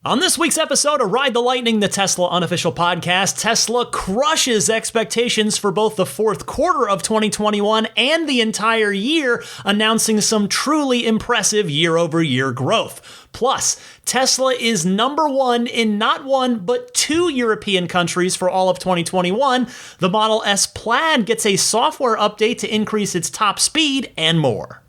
On this week's episode of Ride the Lightning, the Tesla unofficial podcast, Tesla crushes expectations for both the fourth quarter of 2021 and the entire year, announcing some truly impressive year-over-year growth. Plus, Tesla is number one in not one, but two European countries for all of 2021. The Model S Plaid gets a software update to increase its top speed, and more.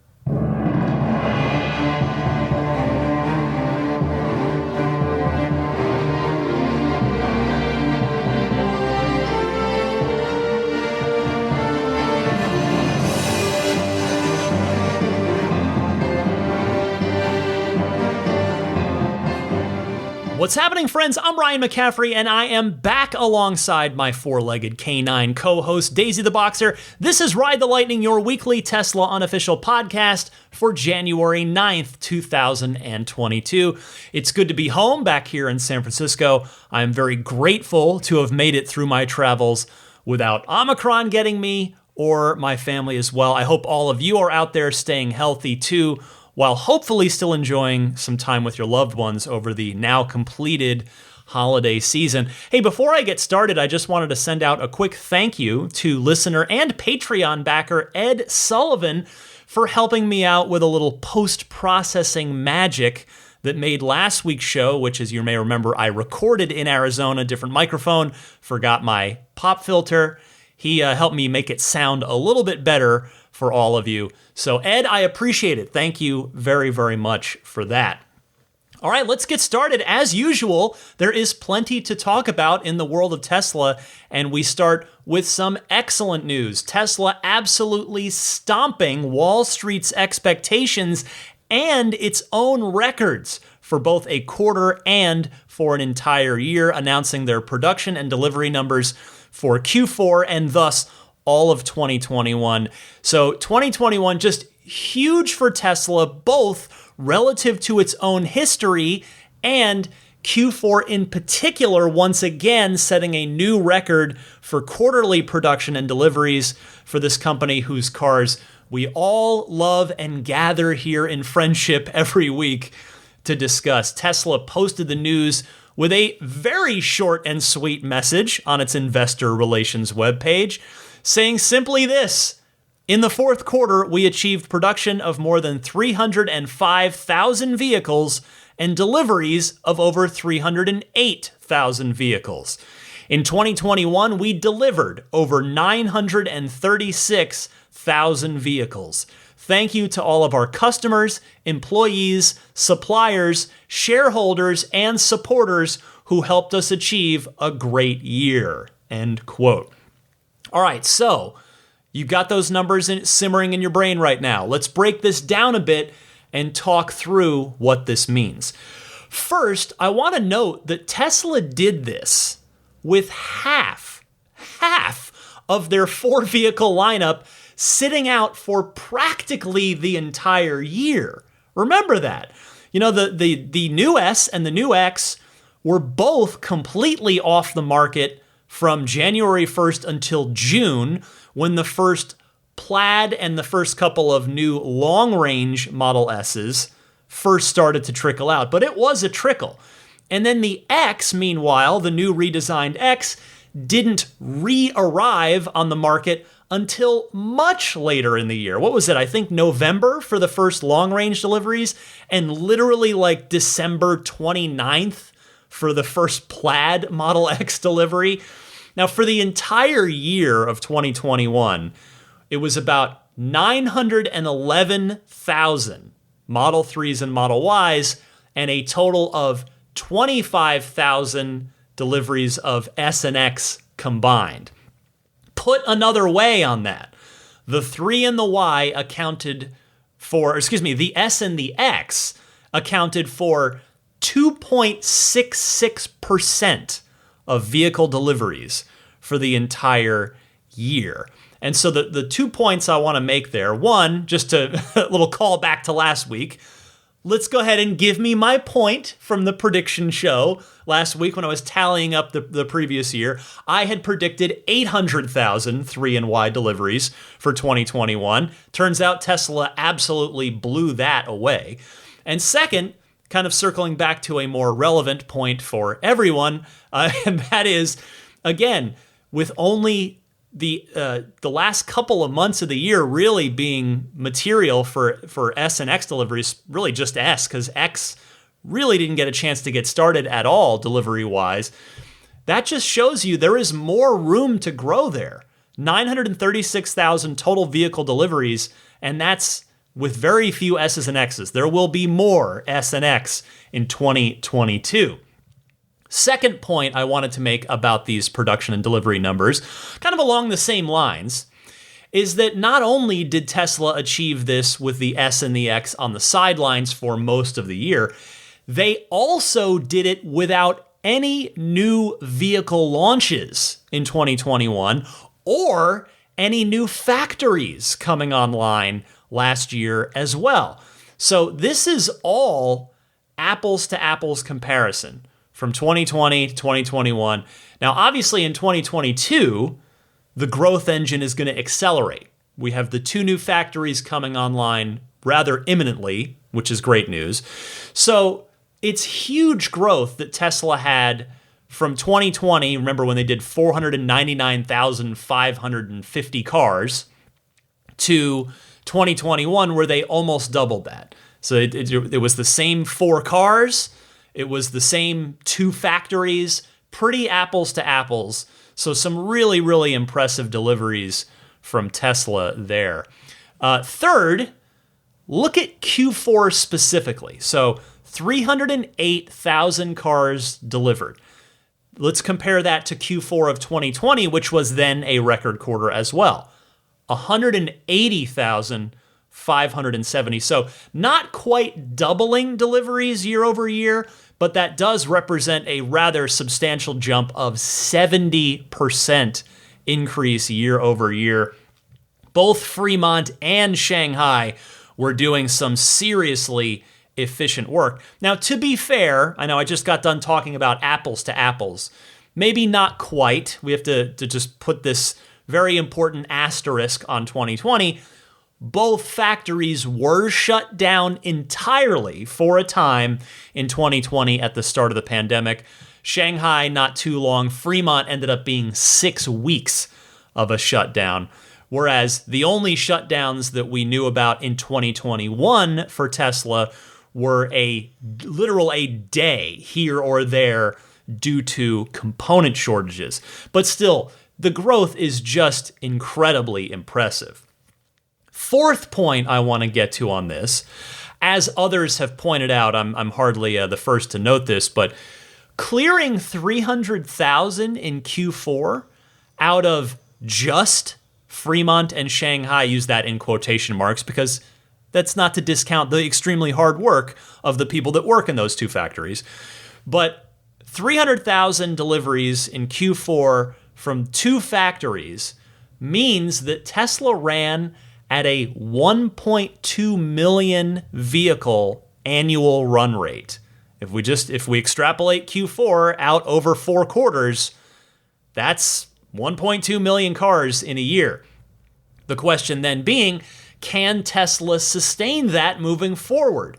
What's happening, friends? I'm Ryan McCaffrey, and I am back alongside my four-legged canine co-host, Daisy the Boxer. This is Ride the Lightning, your weekly Tesla unofficial podcast for January 9th, 2022. It's good to be home back here in San Francisco. I'm very grateful to have made it through my travels without Omicron getting me or my family as well. I hope all of you are out there staying healthy too, while hopefully still enjoying some time with your loved ones over the now completed holiday season. Hey, before I get started, I just wanted to send out a quick thank you to listener and Patreon backer Ed Sullivan for helping me out with a little post-processing magic that made last week's show, which, as you may remember, I recorded in Arizona, different microphone, forgot my pop filter. He helped me make it sound a little bit better for all of you. So Ed, I appreciate it. Thank you very, very much for that. All right, let's get started. As usual, there is plenty to talk about in the world of Tesla, and we start with some excellent news. Tesla absolutely stomping Wall Street's expectations and its own records for both a quarter and for an entire year, announcing their production and delivery numbers for Q4 and thus all of 2021. So 2021 just huge for Tesla, both relative to its own history and Q4 in particular, once again setting a new record for quarterly production and deliveries for this company whose cars we all love and gather here in friendship every week to discuss. Tesla posted the news with a very short and sweet message on its investor relations webpage, saying simply this: in the fourth quarter, we achieved production of more than 305,000 vehicles and deliveries of over 308,000 vehicles. In 2021, we delivered over 936,000 vehicles. Thank you to all of our customers, employees, suppliers, shareholders, and supporters who helped us achieve a great year. End quote. All right, so you've got those numbers simmering in your brain right now. Let's break this down a bit and talk through what this means. First, I want to note that Tesla did this with half of their four-vehicle lineup sitting out for practically the entire year. Remember that. You know, the new S and the new X were both completely off the market from January 1st until June, when the first Plaid and the first couple of new long-range Model S's first started to trickle out. But it was a trickle. And then the X, meanwhile, the new redesigned X, didn't re-arrive on the market until much later in the year. What was it? I think November for the first long-range deliveries, and literally like December 29th for the first Plaid Model X delivery. Now, for the entire year of 2021, it was about 911,000 Model 3s and Model Ys, and a total of 25,000 deliveries of S and X combined. Put another way on that, the 3 and the Y accounted for, the S and the X accounted for 2.66% of vehicle deliveries for the entire year. And so the 2 points I want to make there, one, just a little call back to last week. Let's go ahead and give me my point from the prediction show last week when I was tallying up the previous year. I had predicted 800,000 3 and Y deliveries for 2021. Turns out Tesla absolutely blew that away. And second, kind of circling back to a more relevant point for everyone, and that is, again, with only the last couple of months of the year really being material for S and X deliveries, really just S, because X really didn't get a chance to get started at all delivery-wise. That just shows you there is more room to grow there. 936,000 total vehicle deliveries, and that's with very few S's and X's. There will be more S and X in 2022. Second point I wanted to make about these production and delivery numbers, kind of along the same lines, is that not only did Tesla achieve this with the S and the X on the sidelines for most of the year, they also did it without any new vehicle launches in 2021 or any new factories coming online last year as well. So this is all apples to apples comparison from 2020 to 2021. Now, obviously in 2022, the growth engine is going to accelerate. We have the 2 new factories coming online rather imminently, which is great news. So it's huge growth that Tesla had from 2020, remember when they did 499,550 cars, to 2021 where they almost doubled that. So it was the same 4 cars, it was the same 2 factories, pretty apples to apples. So some really, really impressive deliveries from Tesla there. Third, look at Q4 specifically. So 308,000 cars delivered. Let's compare that to Q4 of 2020, which was then a record quarter as well. 180,570. So not quite doubling deliveries year over year, but that does represent a rather substantial jump of 70% increase year over year. Both Fremont and Shanghai were doing some seriously efficient work. Now, to be fair, I know I just got done talking about apples to apples. Maybe not quite. We have to just put this very important asterisk on 2020. Both factories were shut down entirely for a time in 2020 at the start of the pandemic. Shanghai, not too long. Fremont ended up being 6 weeks of a shutdown. Whereas the only shutdowns that we knew about in 2021 for Tesla were a day here or there due to component shortages. But still, the growth is just incredibly impressive. Fourth point I want to get to on this, as others have pointed out, I'm hardly the first to note this, but clearing 300,000 in Q4 out of just Fremont and Shanghai, use that in quotation marks because that's not to discount the extremely hard work of the people that work in those 2 factories. But 300,000 deliveries in Q4 from 2 factories means that Tesla ran at a 1.2 million vehicle annual run rate. If we extrapolate Q4 out over 4 quarters, that's 1.2 million cars in a year. The question then being, can Tesla sustain that moving forward?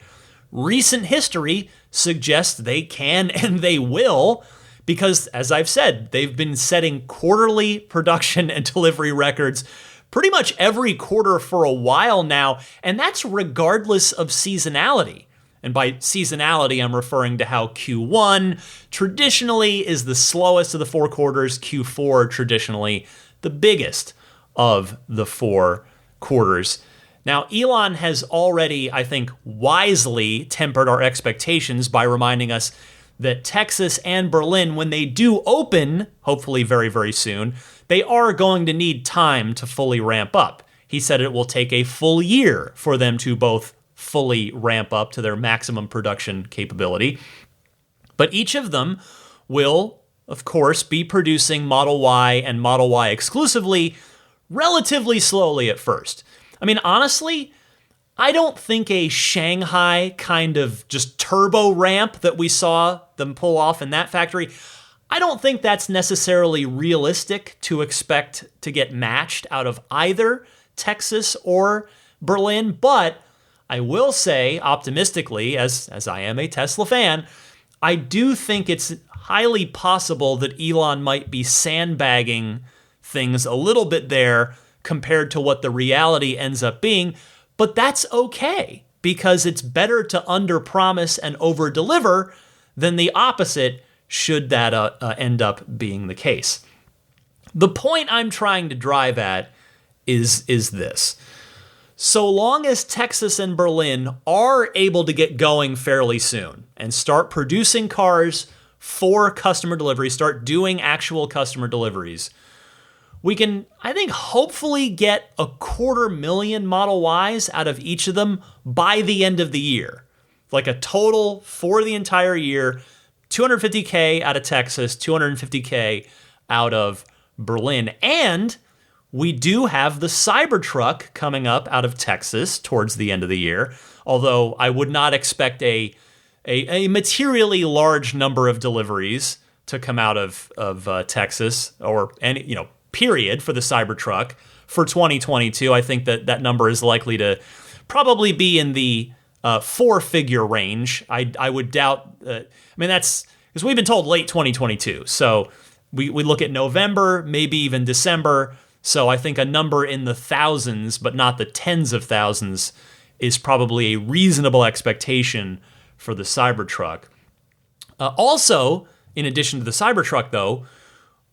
Recent history suggests they can and they will, because as I've said, they've been setting quarterly production and delivery records pretty much every quarter for a while now, and that's regardless of seasonality. And by seasonality, I'm referring to how Q1 traditionally is the slowest of the 4 quarters, Q4 traditionally the biggest of the 4 quarters. Now, Elon has already, I think, wisely tempered our expectations by reminding us that Texas and Berlin, when they do open, hopefully very, very soon, they are going to need time to fully ramp up. He said it will take a full year for them to both fully ramp up to their maximum production capability. But each of them will, of course, be producing Model Y and Model Y exclusively relatively slowly at first. I mean, honestly, I don't think a Shanghai kind of just turbo ramp that we saw them pull off in that factory, I don't think that's necessarily realistic to expect to get matched out of either Texas or Berlin, but I will say, optimistically, as I am a Tesla fan, I do think it's highly possible that Elon might be sandbagging things a little bit there compared to what the reality ends up being. But that's okay, because it's better to underpromise and overdeliver than the opposite, should that end up being the case. The point I'm trying to drive at is this. So long as Texas and Berlin are able to get going fairly soon and start producing cars for customer delivery, start doing actual customer deliveries, we can, I think, hopefully get 250,000 Model Ys out of each of them by the end of the year. Like a total for the entire year, 250K out of Texas, 250K out of Berlin. And we do have the Cybertruck coming up out of Texas towards the end of the year, although I would not expect a materially large number of deliveries to come out of Texas, or any, period, for the Cybertruck for 2022. I think that number is likely to probably be in the 4-figure range. I would doubt. That's because we've been told late 2022. So we look at November, maybe even December. So I think a number in the thousands, but not the tens of thousands, is probably a reasonable expectation for the Cybertruck. Also, in addition to the Cybertruck, though,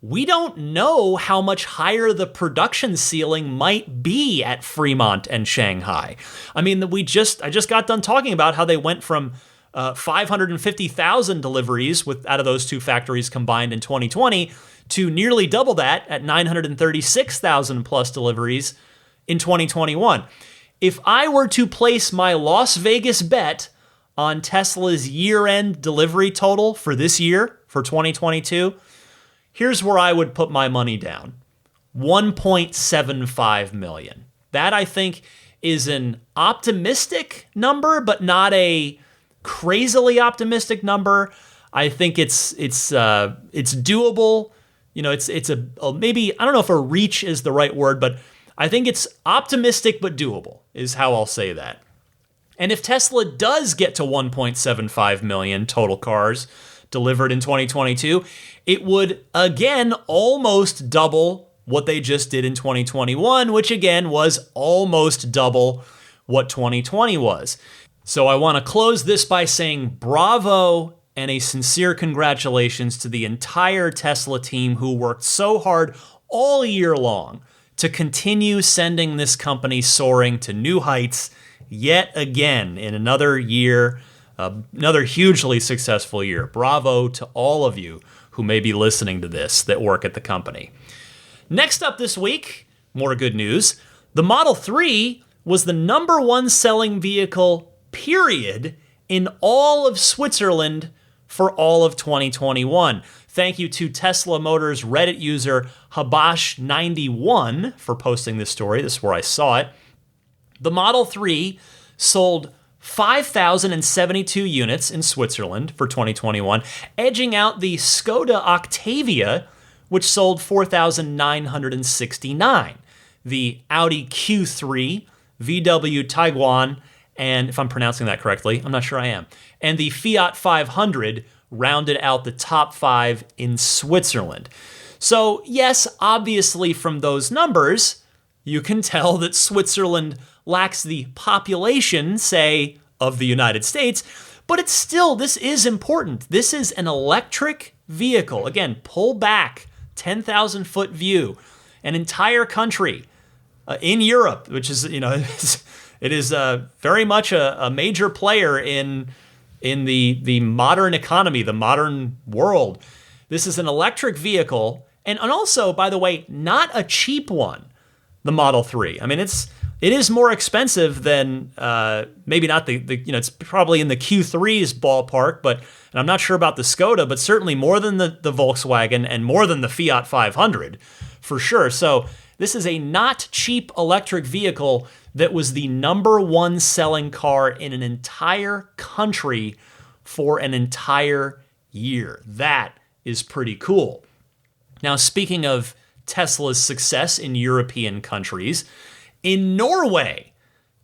we don't know how much higher the production ceiling might be at Fremont and Shanghai. I mean, I just got done talking about how they went from 550,000 deliveries out of those two factories combined in 2020 to nearly double that at 936,000 plus deliveries in 2021. If I were to place my Las Vegas bet on Tesla's year-end delivery total for this year, for 2022, here's where I would put my money down. 1.75 million. That, I think, is an optimistic number, but not a crazily optimistic number. I think it's doable. It's maybe, I don't know if a reach is the right word, but I think it's optimistic but doable is how I'll say that. And if Tesla does get to 1.75 million total cars delivered in 2022, it would again almost double what they just did in 2021, which again was almost double what 2020 was. So I want to close this by saying bravo and a sincere congratulations to the entire Tesla team who worked so hard all year long to continue sending this company soaring to new heights yet again in another year, another hugely successful year. Bravo to all of you who may be listening to this that work at the company. Next up this week, more good news. The Model 3 was the number one selling vehicle, period, in all of Switzerland for all of 2021. Thank you to Tesla Motors Reddit user Habash91 for posting this story. This is where I saw it. The Model 3 sold 5,072 units in Switzerland for 2021, edging out the Skoda Octavia, which sold 4,969. The Audi Q3, VW Tiguan, and if I'm pronouncing that correctly, I'm not sure I am, and the Fiat 500 rounded out the top 5 in Switzerland. So yes, obviously from those numbers, you can tell that Switzerland lacks the population, say, of the United States, but it's still, this is important. This is an electric vehicle. Again, pull back, 10,000 foot view, an entire country in Europe, which is, it is very much a major player in the modern economy, the modern world. This is an electric vehicle, and also, by the way, not a cheap one, the Model 3. I mean, it is more expensive than maybe not it's probably in the Q3's ballpark, and I'm not sure about the Skoda, but certainly more than the Volkswagen and more than the Fiat 500 for sure. So this is a not cheap electric vehicle that was the number one selling car in an entire country for an entire year. That is pretty cool. Now, speaking of Tesla's success in European countries, in Norway,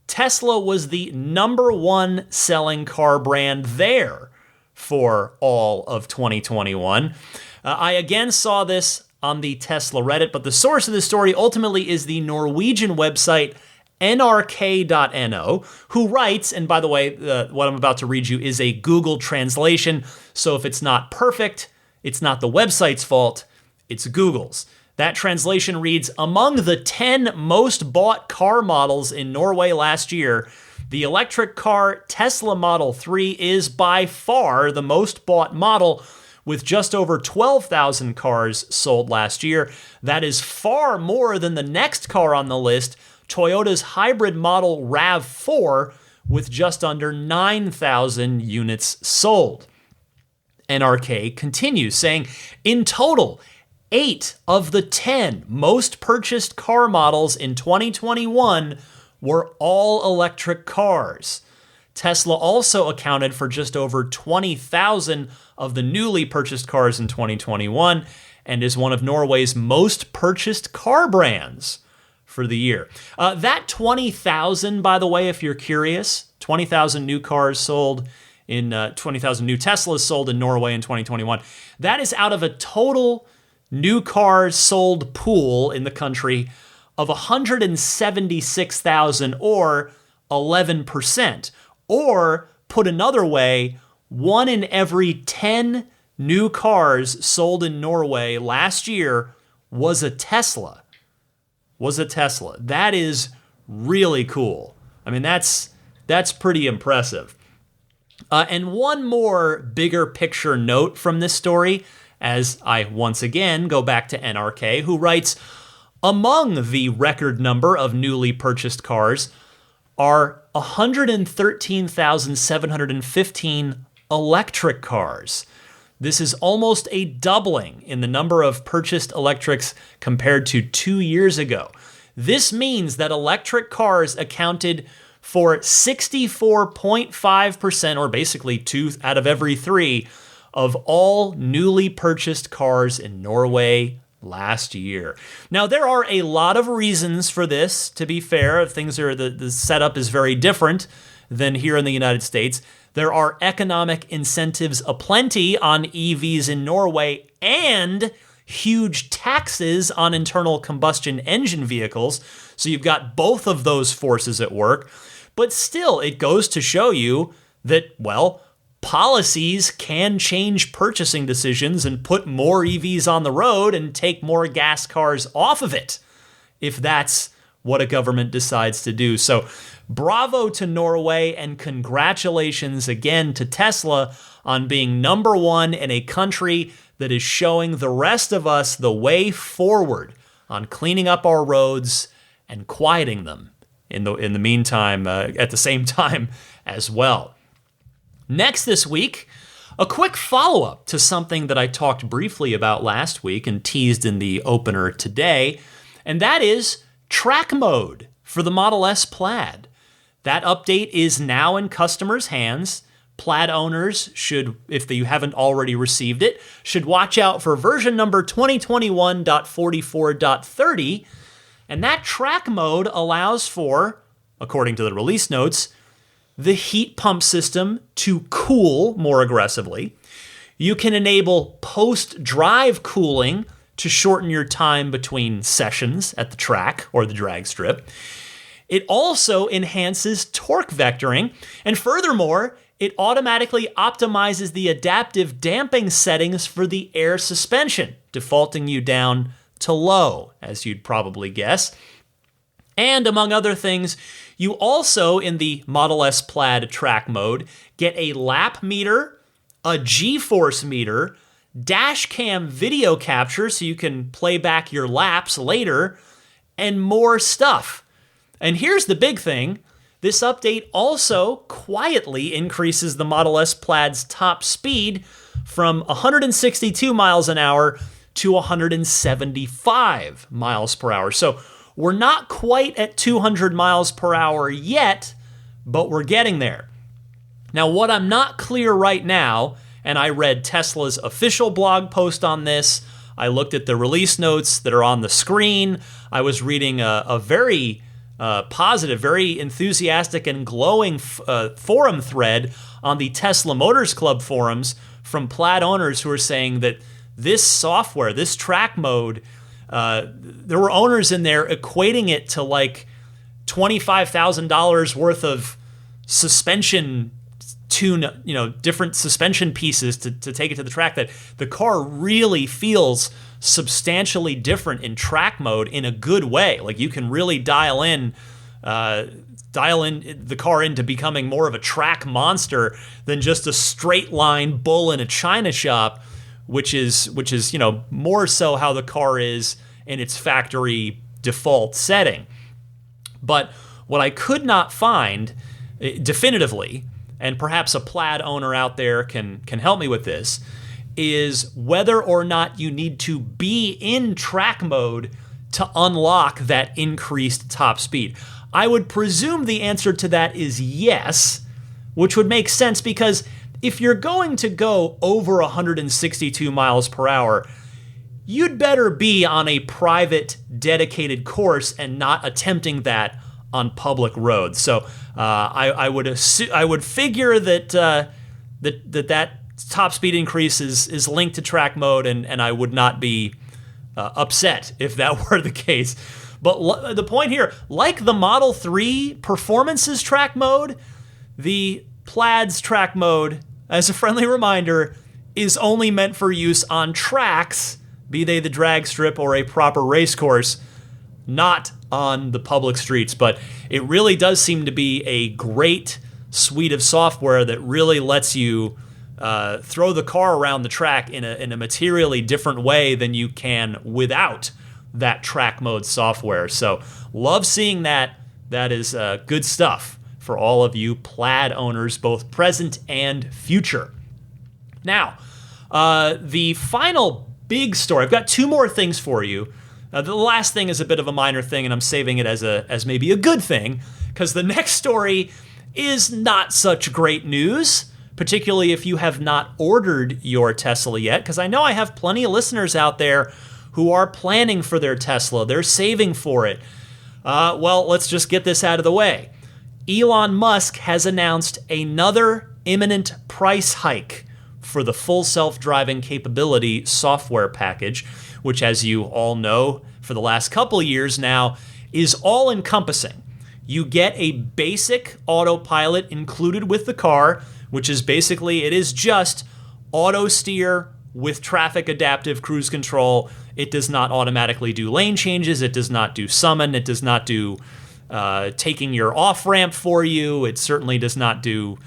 Tesla was the number one selling car brand there for all of 2021. I again saw this on the Tesla Reddit, but the source of this story ultimately is the Norwegian website nrk.no, who writes, and by the way, what I'm about to read you is a Google translation, so if it's not perfect, it's not the website's fault, it's Google's. That translation reads, among the 10 most bought car models in Norway last year, the electric car Tesla Model 3 is by far the most bought model, with just over 12,000 cars sold last year. That is far more than the next car on the list, Toyota's hybrid model RAV4, with just under 9,000 units sold. NRK continues, saying, in total, 8 of the 10 most purchased car models in 2021 were all electric cars. Tesla also accounted for just over 20,000 of the newly purchased cars in 2021 and is one of Norway's most purchased car brands for the year. That 20,000, by the way, if you're curious, 20,000 new cars sold in 20,000 new Teslas sold in Norway in 2021. That is out of a total new cars sold pool in the country of 176,000, or 11%. Or, put another way, 1 in every 10 new cars sold in Norway last year was a Tesla. That is really cool. I mean, that's pretty impressive. And one more bigger picture note from this story, as I once again go back to NRK, who writes, among the record number of newly purchased cars are 113,715 electric cars. This is almost a doubling in the number of purchased electrics compared to 2 years ago. This means that electric cars accounted for 64.5%, or basically 2 out of every 3, of all newly purchased cars in Norway last year. Now, there are a lot of reasons for this, to be fair. The setup is very different than here in the United States. There are economic incentives aplenty on EVs in Norway and huge taxes on internal combustion engine vehicles. So you've got both of those forces at work. But still, it goes to show you that, well, policies can change purchasing decisions and put more EVs on the road and take more gas cars off of it, if that's what a government decides to do. So bravo to Norway, and congratulations again to Tesla on being number one in a country that is showing the rest of us the way forward on cleaning up our roads and quieting them in the meantime, at the same time as well. Next this week, a quick follow-up to something that I talked briefly about last week and teased in the opener today, and that is track mode for the Model S Plaid. That update is now in customers' hands. Plaid owners should, if you haven't already received it, should watch out for version number 2021.44.30, and that track mode allows for, according to the release notes, the heat pump system to cool more aggressively. You can enable post-drive cooling to shorten your time between sessions at the track or the drag strip. It also enhances torque vectoring, and furthermore, it automatically optimizes the adaptive damping settings for the air suspension, defaulting you down to low, as you'd probably guess. And among other things, you also, in the Model S Plaid track mode, get a lap meter, a G-force meter, dash cam video capture so you can play back your laps later, and more stuff. And here's the big thing. This update also quietly increases the Model S Plaid's top speed from 162 miles an hour to 175 miles per hour. So we're not quite at 200 miles per hour yet, but we're getting there. Now, what I'm not clear right now, and I read Tesla's official blog post on this, I looked at the release notes that are on the screen, I was reading a very positive, very enthusiastic and glowing forum thread on the Tesla Motors Club forums from Plaid owners who are saying that this software, this track mode, there were owners in there equating it to like $25,000 worth of suspension different suspension pieces to take it to the track, that the car really feels substantially different in track mode in a good way. Like you can really dial in the car into becoming more of a track monster than just a straight line bull in a china shop, which is more so how the car is in its factory default setting. But what I could not find definitively, and perhaps a Plaid owner out there can help me with this, is whether or not you need to be in track mode to unlock that increased top speed. I would presume the answer to that is yes, which would make sense because if you're going to go over 162 miles per hour, you'd better be on a private, dedicated course and not attempting that on public roads. So I would figure that that top speed increase is linked to track mode, and I would not be upset if that were the case. But the point here, like the Model 3 Performance's track mode, the Plaid's track mode, as a friendly reminder, is only meant for use on tracks, be they the drag strip or a proper race course, not on the public streets. But it really does seem to be a great suite of software that really lets you throw the car around the track in a materially different way than you can without that track mode software. So love seeing that. That is good stuff for all of you Plaid owners, both present and future. Now, the final big story, I've got two more things for you. The last thing is a bit of a minor thing, and I'm saving it as maybe a good thing, because the next story is not such great news, particularly if you have not ordered your Tesla yet, because I know I have plenty of listeners out there who are planning for their Tesla. They're saving for it. Well, let's just get this out of the way. Elon Musk has announced another imminent price hike for the full self-driving capability software package, which, as you all know, for the last couple of years now, is all-encompassing. You get a basic autopilot included with the car, which is basically, it is just auto steer with traffic adaptive cruise control. It does not automatically do lane changes. It does not do summon. It does not do taking your off-ramp for you. It certainly does not do,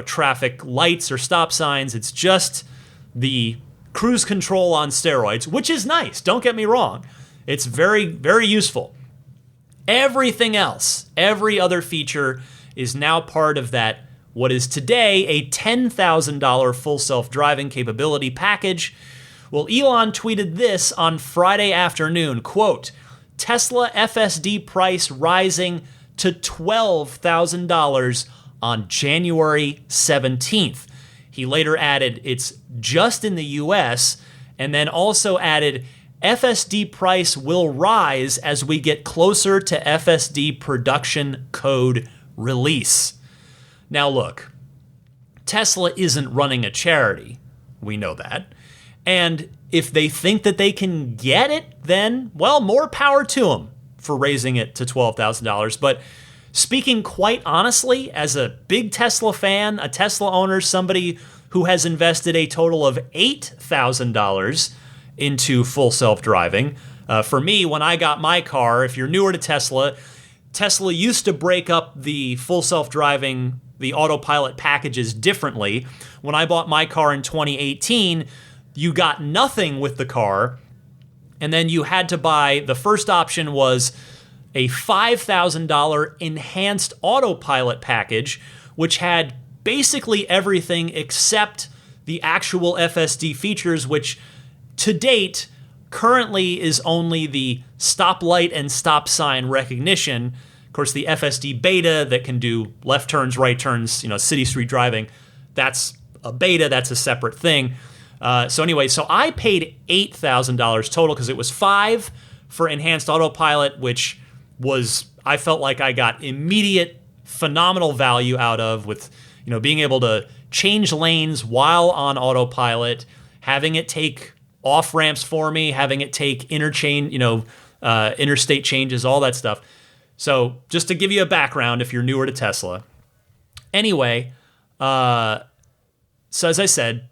traffic lights or stop signs. It's just the cruise control on steroids, which is nice. Don't get me wrong. It's very, very useful. Everything else, every other feature is now part of that, what is today a $10,000 full self-driving capability package. Well, Elon tweeted this on Friday afternoon, quote, Tesla FSD price rising to $12,000 on January 17th. He later added, it's just in the US, and then also added, FSD price will rise as we get closer to FSD production code release. Now look, Tesla isn't running a charity. We know that. And if they think that they can get it, then, well, more power to them for raising it to $12,000. But speaking quite honestly, as a big Tesla fan, a Tesla owner, somebody who has invested a total of $8,000 into full self-driving, for me, when I got my car, if you're newer to Tesla, Tesla used to break up the full self-driving, the autopilot packages differently. When I bought my car in 2018, you got nothing with the car, and then you had to buy, the first option was a $5,000 enhanced autopilot package, which had basically everything except the actual FSD features, which to date currently is only the stoplight and stop sign recognition. Of course, the FSD beta that can do left turns, right turns, city street driving, that's a beta, that's a separate thing. So I paid $8,000 total because it was $5,000 for enhanced autopilot, which was I felt like I got immediate, phenomenal value out of with, being able to change lanes while on autopilot, having it take off ramps for me, having it take interstate changes, all that stuff. So just to give you a background, if you're newer to Tesla. Anyway, so as I said,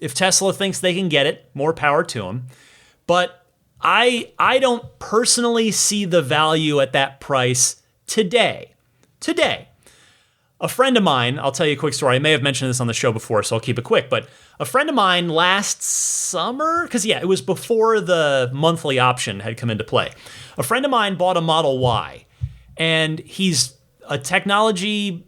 if Tesla thinks they can get it, more power to them. But I don't personally see the value at that price today. A friend of mine, I'll tell you a quick story. I may have mentioned this on the show before, so I'll keep it quick. But a friend of mine last summer, because it was before the monthly option had come into play. A friend of mine bought a Model Y, and he's a technology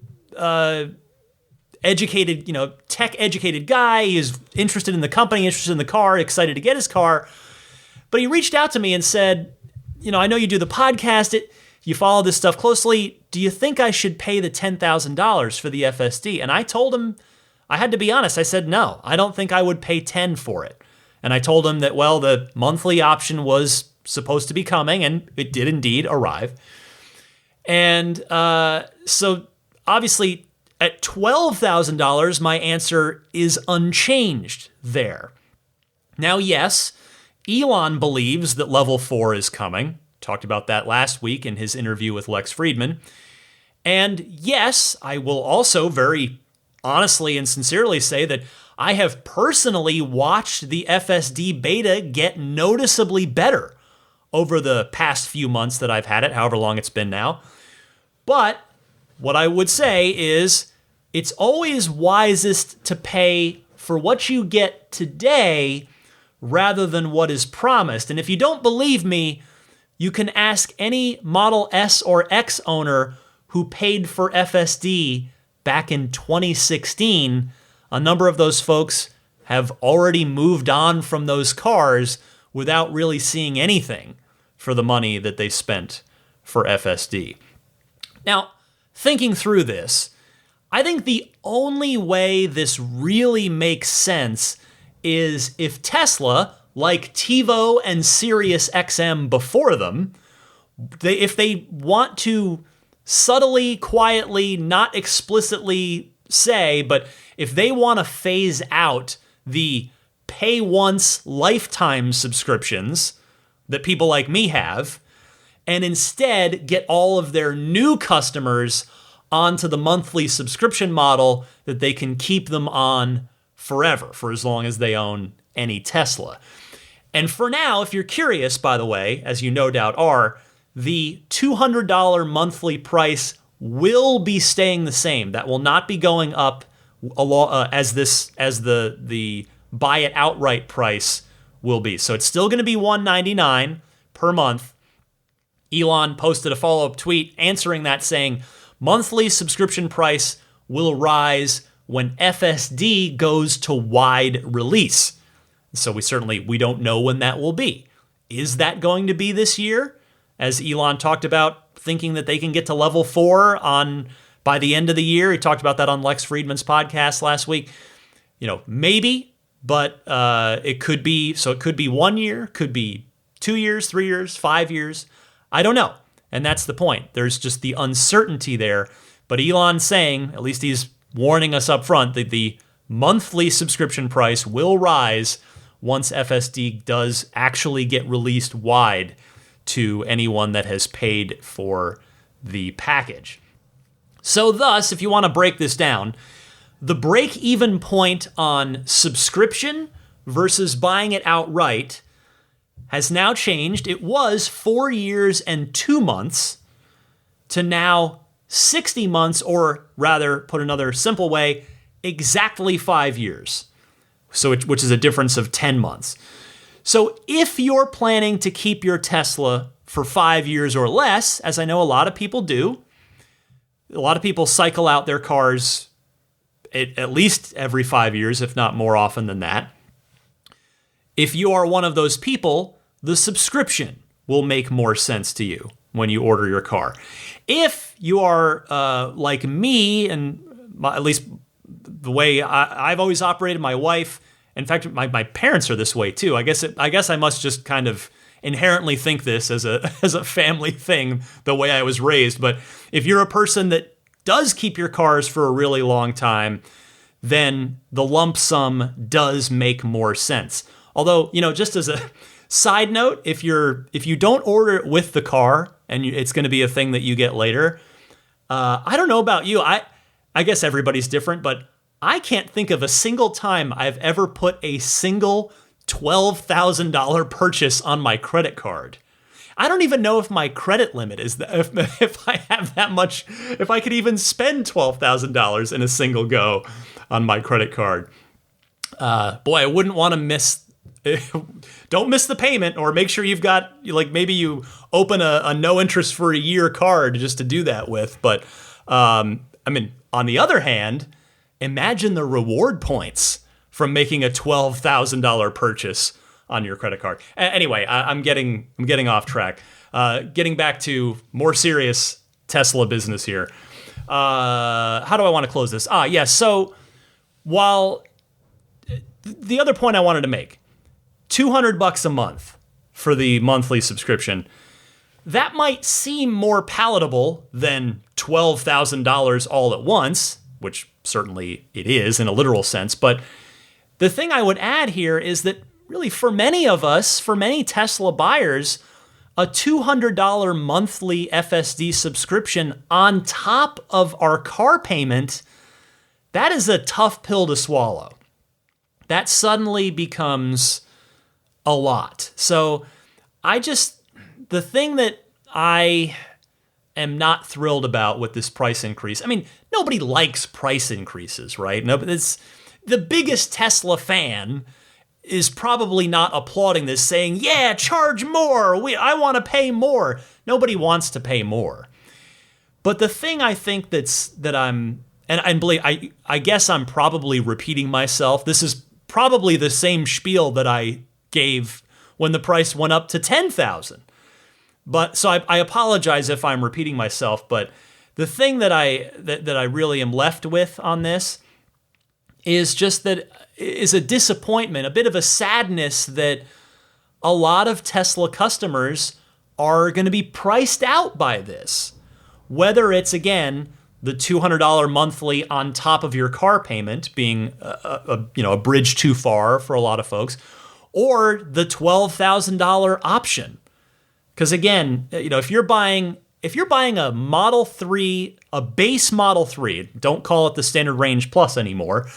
educated, tech educated guy. He's interested in the company, interested in the car, excited to get his car. But he reached out to me and said, I know you do the podcast, you follow this stuff closely. Do you think I should pay the $10,000 for the FSD? And I told him, I had to be honest. I said, no, I don't think I would pay 10 for it. And I told him that, well, the monthly option was supposed to be coming, and it did indeed arrive. And so obviously at $12,000, my answer is unchanged there. Now, yes, Elon believes that level 4 is coming. Talked about that last week in his interview with Lex Fridman. And yes, I will also very honestly and sincerely say that I have personally watched the FSD beta get noticeably better over the past few months that I've had it, however long it's been now. But what I would say is it's always wisest to pay for what you get today rather than what is promised. And if you don't believe me, you can ask any Model S or X owner who paid for FSD back in 2016. A number of those folks have already moved on from those cars without really seeing anything for the money that they spent for FSD. Now, thinking through this, I think the only way this really makes sense is if Tesla, like TiVo and Sirius XM before them, if they want to subtly, quietly, not explicitly say, but if they want to phase out the pay once lifetime subscriptions that people like me have, and instead get all of their new customers onto the monthly subscription model that they can keep them on forever, for as long as they own any Tesla. And for now, if you're curious, by the way, as you no doubt are, the $200 monthly price will be staying the same. That will not be going up as the buy it outright price will be. So it's still going to be $199 per month. Elon posted a follow-up tweet answering that, saying, monthly subscription price will rise when FSD goes to wide release. So we don't know when that will be. Is that going to be this year? As Elon talked about, thinking that they can get to level 4 by the end of the year. He talked about that on Lex Fridman's podcast last week. Maybe, but it could be. So it could be 1 year, could be 2 years, 3 years, 5 years. I don't know. And that's the point. There's just the uncertainty there. But Elon's saying, at least he's warning us up front, that the monthly subscription price will rise once FSD does actually get released wide to anyone that has paid for the package. So thus, if you want to break this down, the break-even point on subscription versus buying it outright has now changed. It was 4 years and 2 months to now 60 months, or rather, put another simple way, exactly 5 years. Which is a difference of 10 months. So if you're planning to keep your Tesla for 5 years or less, as I know a lot of people do, a lot of people cycle out their cars at least every 5 years, if not more often than that. If you are one of those people, the subscription will make more sense to you when you order your car. If you are like me, and at least the way I've always operated, my wife, in fact, my parents are this way too. I guess I must just kind of inherently think this as a family thing, the way I was raised. But if you're a person that does keep your cars for a really long time, then the lump sum does make more sense. Although, just as a side note, if you don't order it with the car and it's going to be a thing that you get later, I don't know about you. I guess everybody's different, but I can't think of a single time I've ever put a single $12,000 purchase on my credit card. I don't even know if my credit limit is that, if I have that much, if I could even spend $12,000 in a single go on my credit card. Boy, I wouldn't want to miss. Don't miss the payment, or make sure you've got, maybe you open a no interest for a year card just to do that with. But on the other hand, imagine the reward points from making a $12,000 purchase on your credit card. Anyway, I'm getting off track. Getting back to more serious Tesla business here. How do I want to close this? Yeah. So while the other point I wanted to make, $200 a month for the monthly subscription, that might seem more palatable than $12,000 all at once, which certainly it is in a literal sense. But the thing I would add here is that really for many of us, for many Tesla buyers, a $200 monthly FSD subscription on top of our car payment, that is a tough pill to swallow. That suddenly becomes a lot. So the thing that I am not thrilled about with this price increase, nobody likes price increases, right? No, but it's the biggest Tesla fan is probably not applauding this, saying, yeah, charge more. I want to pay more. Nobody wants to pay more. But the thing I think I guess I'm probably repeating myself. This is probably the same spiel that I gave when the price went up to $10,000. But so I apologize if I'm repeating myself, but the thing that I really am left with on this is just that is a disappointment, a bit of a sadness that a lot of Tesla customers are going to be priced out by this. Whether it's, again, the $200 monthly on top of your car payment being a bridge too far for a lot of folks, or the $12,000 option. Because again, if you're buying a Model 3, a base Model 3, don't call it the Standard Range Plus anymore,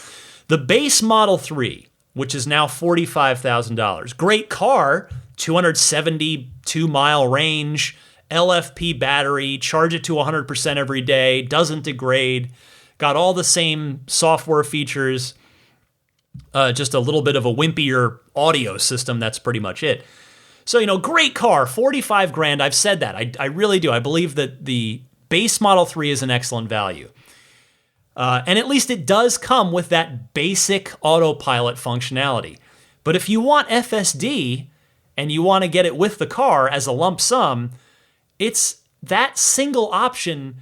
the base Model 3, which is now $45,000, great car, 272-mile range, LFP battery, charge it to 100% every day, doesn't degrade, got all the same software features, just a little bit of a wimpier audio system, that's pretty much it. So, great car, $45,000. I've said that. I really do. I believe that the base Model 3 is an excellent value. And at least it does come with that basic autopilot functionality. But if you want FSD and you want to get it with the car as a lump sum, it's that single option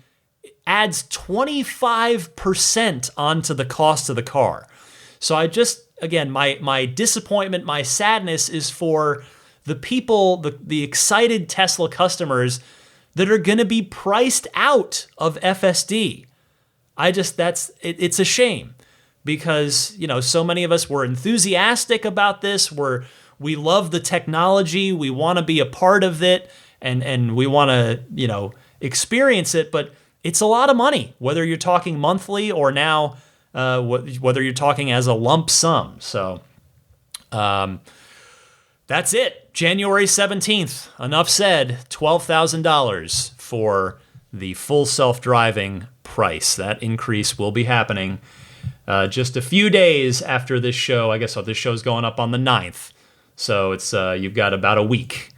adds 25% onto the cost of the car. So again, my disappointment, my sadness is for the people, the excited Tesla customers that are going to be priced out of FSD. It's a shame because, so many of us were enthusiastic about this. We love the technology. We want to be a part of it and we want to, experience it, but it's a lot of money, whether you're talking monthly or now, whether you're talking as a lump sum. So, that's it. January 17th, enough said, $12,000 for the full self-driving price. That increase will be happening just a few days after this show. I guess this show's going up on the 9th. So it's you've got about a week.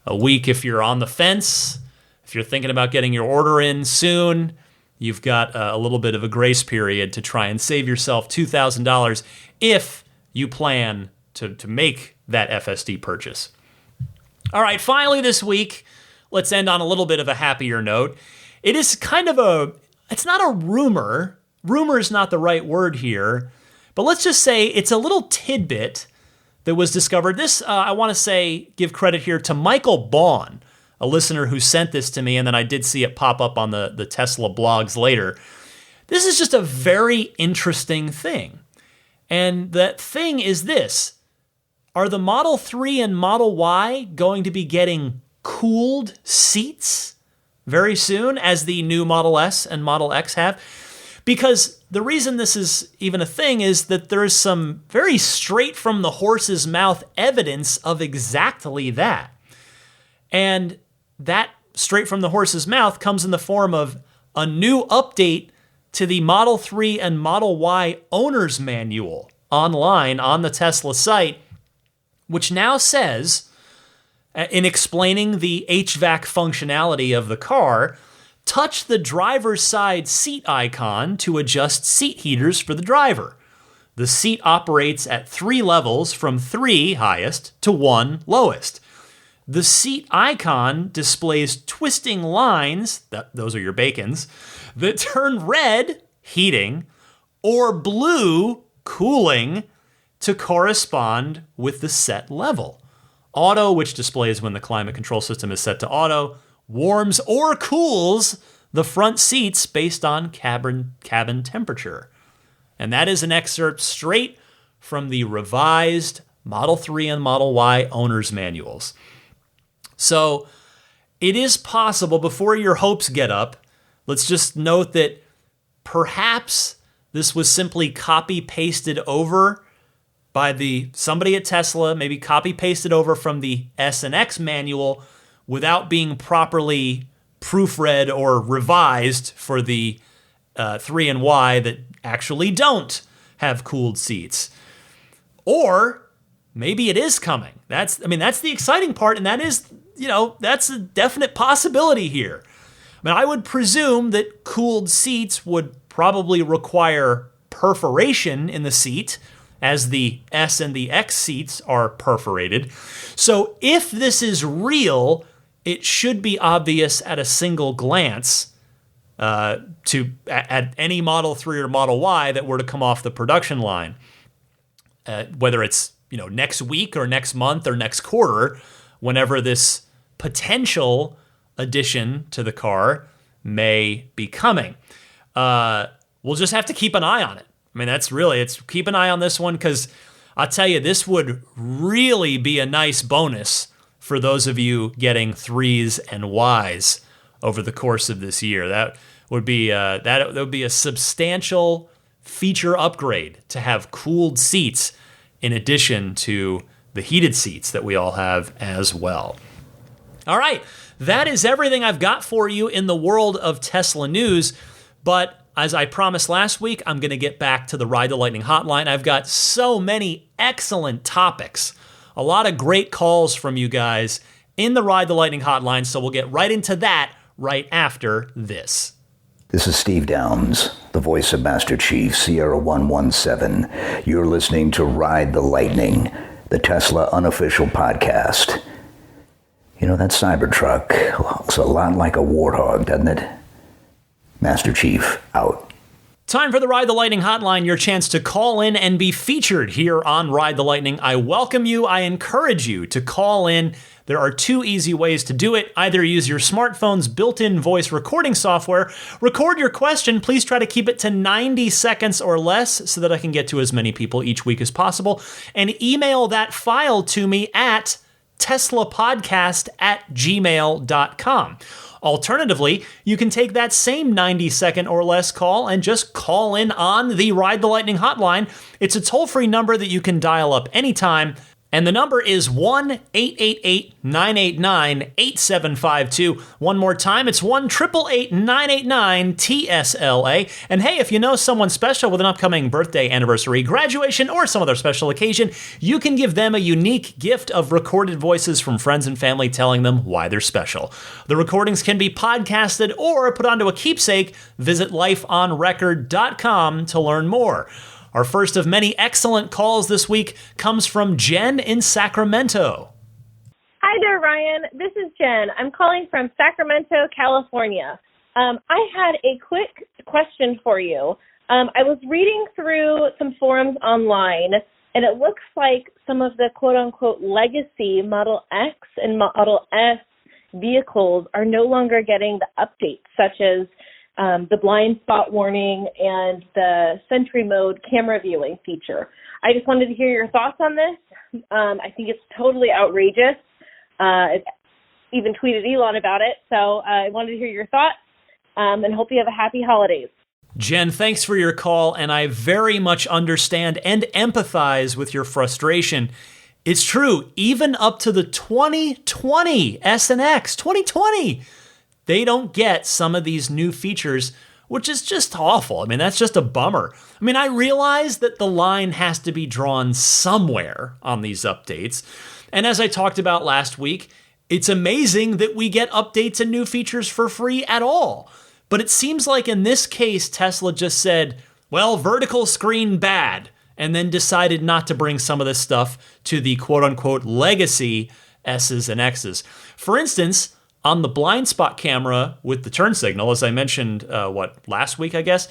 A week if you're on the fence. If you're thinking about getting your order in soon, you've got a little bit of a grace period to try and save yourself $2,000 if you plan to make that FSD purchase. All right, finally this week, let's end on a little bit of a happier note. It is kind of it's not a rumor. Rumor is not the right word here, but let's just say it's a little tidbit that was discovered. This, I want to give credit here to Michael Baughan, a listener who sent this to me, and then I did see it pop up on the Tesla blogs later. This is just a very interesting thing. And that thing is this. Are the Model 3 and Model Y going to be getting cooled seats very soon, as the new Model S and Model X have? Because the reason this is even a thing is that there is some very straight from the horse's mouth evidence of exactly that. And that straight from the horse's mouth comes in the form of a new update to the Model 3 and Model Y owner's manual online on the Tesla site, which now says, in explaining the HVAC functionality of the car, touch the driver's side seat icon to adjust seat heaters for the driver. The seat operates at 3 levels, from 3 highest to 1 lowest. The seat icon displays twisting lines, those are your bacons, that turn red, heating, or blue, cooling, to correspond with the set level. Auto, which displays when the climate control system is set to auto, warms or cools the front seats based on cabin temperature. And that is an excerpt straight from the revised Model 3 and Model Y owner's manuals. So it is possible, before your hopes get up, let's just note that perhaps this was simply copy-pasted over by somebody at Tesla, maybe copy-pasted over from the S and X manual without being properly proofread or revised for the 3 and Y that actually don't have cooled seats. Or maybe it is coming. That's the exciting part, and that is, that's a definite possibility here. I would presume that cooled seats would probably require perforation in the seat, as the S and the X seats are perforated. So if this is real, it should be obvious at a single glance at any Model 3 or Model Y that were to come off the production line. Whether it's next week or next month or next quarter, whenever this potential addition to the car may be coming. We'll just have to keep an eye on it. It's keep an eye on this one, because I'll tell you, this would really be a nice bonus for those of you getting 3s and Ys over the course of this year. That would be a substantial feature upgrade to have cooled seats in addition to the heated seats that we all have as well. All right, that is everything I've got for you in the world of Tesla news, but as I promised last week, I'm going to get back to the Ride the Lightning hotline. I've got so many excellent topics, a lot of great calls from you guys in the Ride the Lightning hotline, so we'll get right into that right after this. This is Steve Downs, the voice of Master Chief, Sierra 117. You're listening to Ride the Lightning, the Tesla unofficial podcast. That Cybertruck looks a lot like a warthog, doesn't it? Master Chief, out. Time for the Ride the Lightning hotline, your chance to call in and be featured here on Ride the Lightning. I welcome you. I encourage you to call in. There are 2 easy ways to do it. Either use your smartphone's built-in voice recording software, record your question. Please try to keep it to 90 seconds or less so that I can get to as many people each week as possible, and email that file to me at teslapodcast@gmail.com. Alternatively, you can take that same 90-second or less call and just call in on the Ride the Lightning hotline. It's a toll-free number that you can dial up anytime, and the number is 1-888-989-8752. One more time, it's 1-888-989-TSLA. And hey, if you know someone special with an upcoming birthday, anniversary, graduation, or some other special occasion, you can give them a unique gift of recorded voices from friends and family telling them why they're special. The recordings can be podcasted or put onto a keepsake. Visit lifeonrecord.com to learn more. Our first of many excellent calls this week comes from Jen in Sacramento. Hi there, Ryan. This is Jen. I'm calling from Sacramento, California. I had a quick question for you. I was reading through some forums online, And it looks like some of the quote-unquote legacy Model X and Model S vehicles are no longer getting the updates, such as the blind spot warning and the Sentry Mode camera viewing feature. I just wanted to hear your thoughts on this. I think it's totally outrageous. I even tweeted Elon about it, so I wanted to hear your thoughts and hope you have a happy holidays. Jen, thanks for your call, and I very much understand and empathize with your frustration. It's true, even up to the 2020 S and X, 2020, they don't get some of these new features, which is just awful. I mean, that's just a bummer. I mean, I realize that the line has to be drawn somewhere on these updates. And as I talked about last week, it's amazing that we get updates and new features for free at all. But it seems like in this case, Tesla just said, well, vertical screen bad, and then decided not to bring some of this stuff to the quote-unquote legacy S's and X's. For instance, on the blind spot camera with the turn signal, as I mentioned, last week, I guess,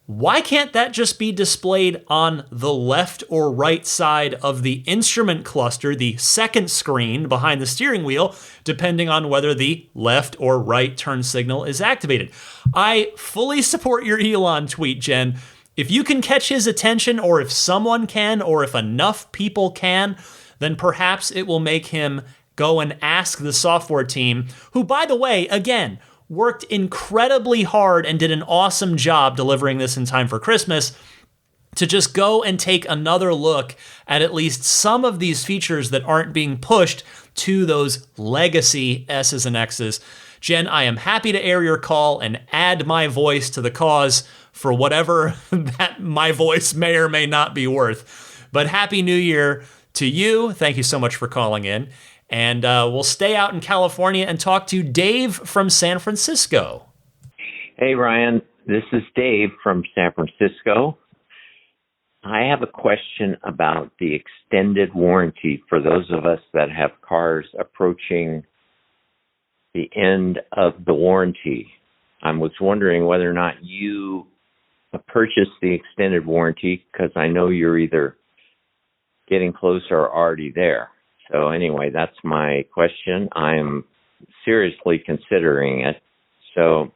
why can't that just be displayed on the left or right side of the instrument cluster, the second screen behind the steering wheel, depending on whether the left or right turn signal is activated? I fully support your Elon tweet, Jen. If you can catch his attention, or if someone can, or if enough people can, then perhaps it will make him go and ask the software team, who, by the way, again, worked incredibly hard and did an awesome job delivering this in time for Christmas, to just go and take another look at least some of these features that aren't being pushed to those legacy S's and X's. Jen, I am happy to air your call and add my voice to the cause for whatever that my voice may or may not be worth. But Happy New Year to you. Thank you so much for calling in. And we'll stay out in California and talk to Dave from San Francisco. Hey, Ryan. This is Dave from San Francisco. I have a question about the extended warranty for those of us that have cars approaching the end of the warranty. I was wondering whether or not you purchased the extended warranty, because I know you're either getting close or already there. So anyway, that's my question. I'm seriously considering it. So,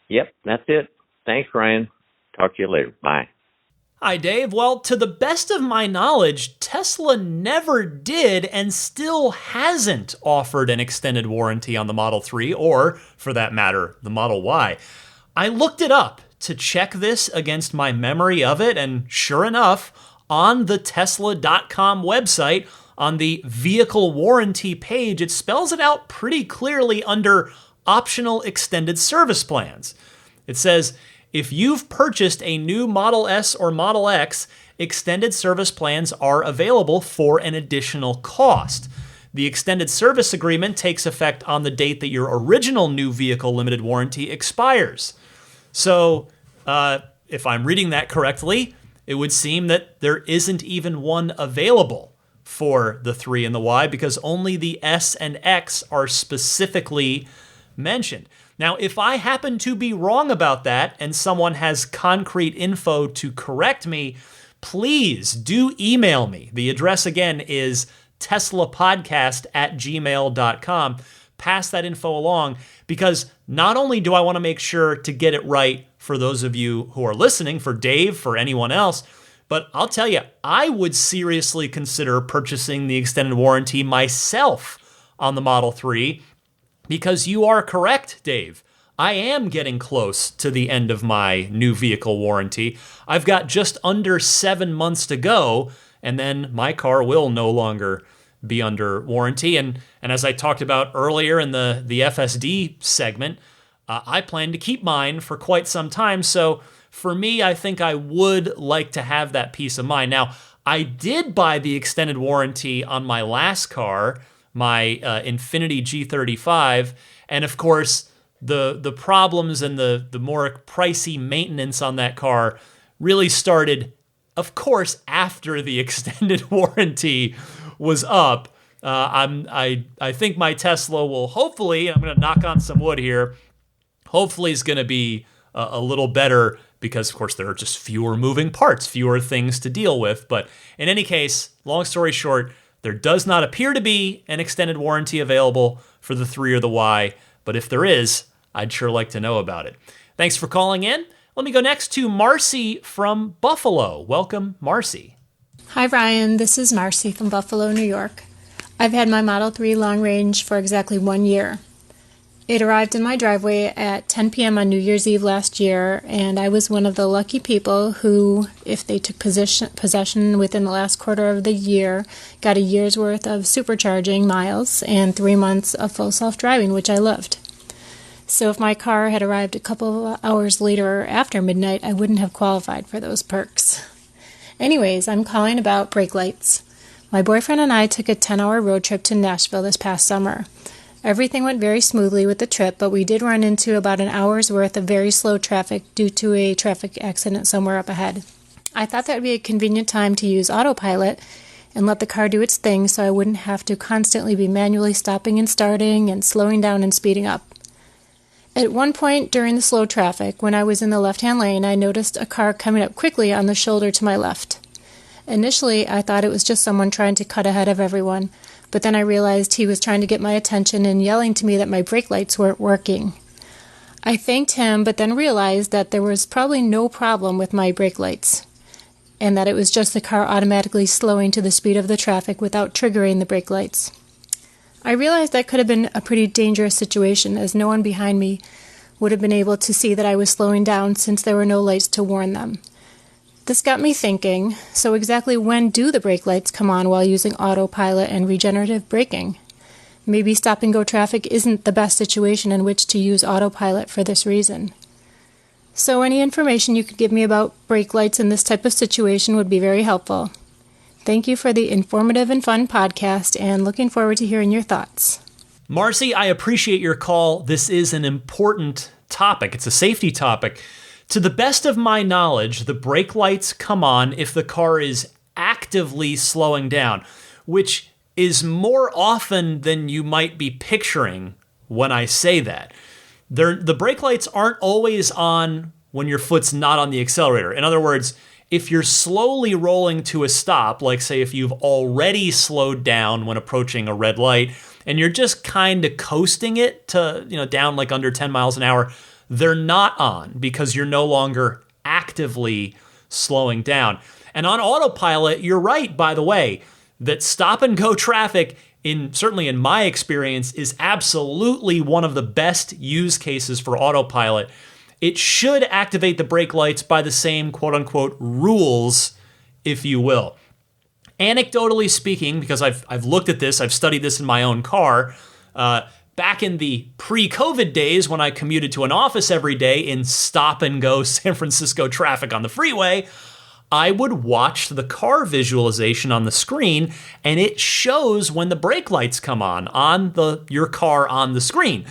yep, that's it. Thanks, Ryan. Talk to you later. Bye. Hi, Dave. Well, to the best of my knowledge, Tesla never did and still hasn't offered an extended warranty on the Model 3 or, for that matter, the Model Y. I looked it up to check this against my memory of it, and sure enough, on the Tesla.com website, on the vehicle warranty page, it spells it out pretty clearly under optional extended service plans. It says, if you've purchased a new Model S or Model X, extended service plans are available for an additional cost. The extended service agreement takes effect on the date that your original new vehicle limited warranty expires. So, if I'm reading that correctly, it would seem that there isn't even one available for the 3 and the Y, because only the S and X are specifically mentioned. Now, if I happen to be wrong about that and someone has concrete info to correct me, please do email me. The address again is teslapodcast@gmail.com. Pass that info along, because not only do I want to make sure to get it right for those of you who are listening, for Dave, for anyone else, but I'll tell you, I would seriously consider purchasing the extended warranty myself on the Model 3, because you are correct, Dave. I am getting close to the end of my new vehicle warranty. I've got just under 7 months to go, and then my car will no longer be under warranty. And as I talked about earlier in the FSD segment, I plan to keep mine for quite some time. So for me, I think I would like to have that peace of mind. Now, I did buy the extended warranty on my last car, my Infiniti G35, and of course, the problems and the more pricey maintenance on that car really started, of course, after the extended warranty was up. I think my Tesla will hopefully, I'm going to knock on some wood here, hopefully is going to be a little better because, of course, there are just fewer moving parts, fewer things to deal with. But in any case, long story short, there does not appear to be an extended warranty available for the 3 or the Y, but if there is, I'd sure like to know about it. Thanks for calling in. Let me go next to Marcy from Buffalo. Welcome, Marcy. Hi, Ryan. This is Marcy from Buffalo, New York. I've had my Model 3 long range for exactly 1 year. It arrived in my driveway at 10 p.m. on New Year's Eve last year, and I was one of the lucky people who, if they took possession within the last quarter of the year, got a year's worth of supercharging miles and 3 months of full self-driving, which I loved. So if my car had arrived a couple of hours later or after midnight, I wouldn't have qualified for those perks. Anyways, I'm calling about brake lights. My boyfriend and I took a 10-hour road trip to Nashville this past summer. Everything went very smoothly with the trip, but we did run into about an hour's worth of very slow traffic due to a traffic accident somewhere up ahead. I thought that would be a convenient time to use autopilot and let the car do its thing so I wouldn't have to constantly be manually stopping and starting and slowing down and speeding up. At one point during the slow traffic, when I was in the left-hand lane, I noticed a car coming up quickly on the shoulder to my left. Initially, I thought it was just someone trying to cut ahead of everyone, but then I realized he was trying to get my attention and yelling to me that my brake lights weren't working. I thanked him, but then realized that there was probably no problem with my brake lights, and that it was just the car automatically slowing to the speed of the traffic without triggering the brake lights. I realized that could have been a pretty dangerous situation, as no one behind me would have been able to see that I was slowing down since there were no lights to warn them. This got me thinking, so exactly when do the brake lights come on while using autopilot and regenerative braking? Maybe stop-and-go traffic isn't the best situation in which to use autopilot for this reason. So any information you could give me about brake lights in this type of situation would be very helpful. Thank you for the informative and fun podcast, and looking forward to hearing your thoughts. Marcy, I appreciate your call. This is an important topic. It's a safety topic. To the best of my knowledge, the brake lights come on if the car is actively slowing down, which is more often than you might be picturing when I say that. The brake lights aren't always on when your foot's not on the accelerator. In other words, if you're slowly rolling to a stop, like say if you've already slowed down when approaching a red light, and you're just kind of coasting it to, down like under 10 miles an hour, they're not on because you're no longer actively slowing down. And on autopilot, you're right, by the way, that stop-and-go traffic, certainly in my experience, is absolutely one of the best use cases for autopilot. It should activate the brake lights by the same quote-unquote rules, if you will. Anecdotally speaking, because I've looked at this, I've studied this in my own car, back in the pre-COVID days when I commuted to an office every day in stop-and-go San Francisco traffic on the freeway, I would watch the car visualization on the screen, and it shows when the brake lights come on your car on the screen.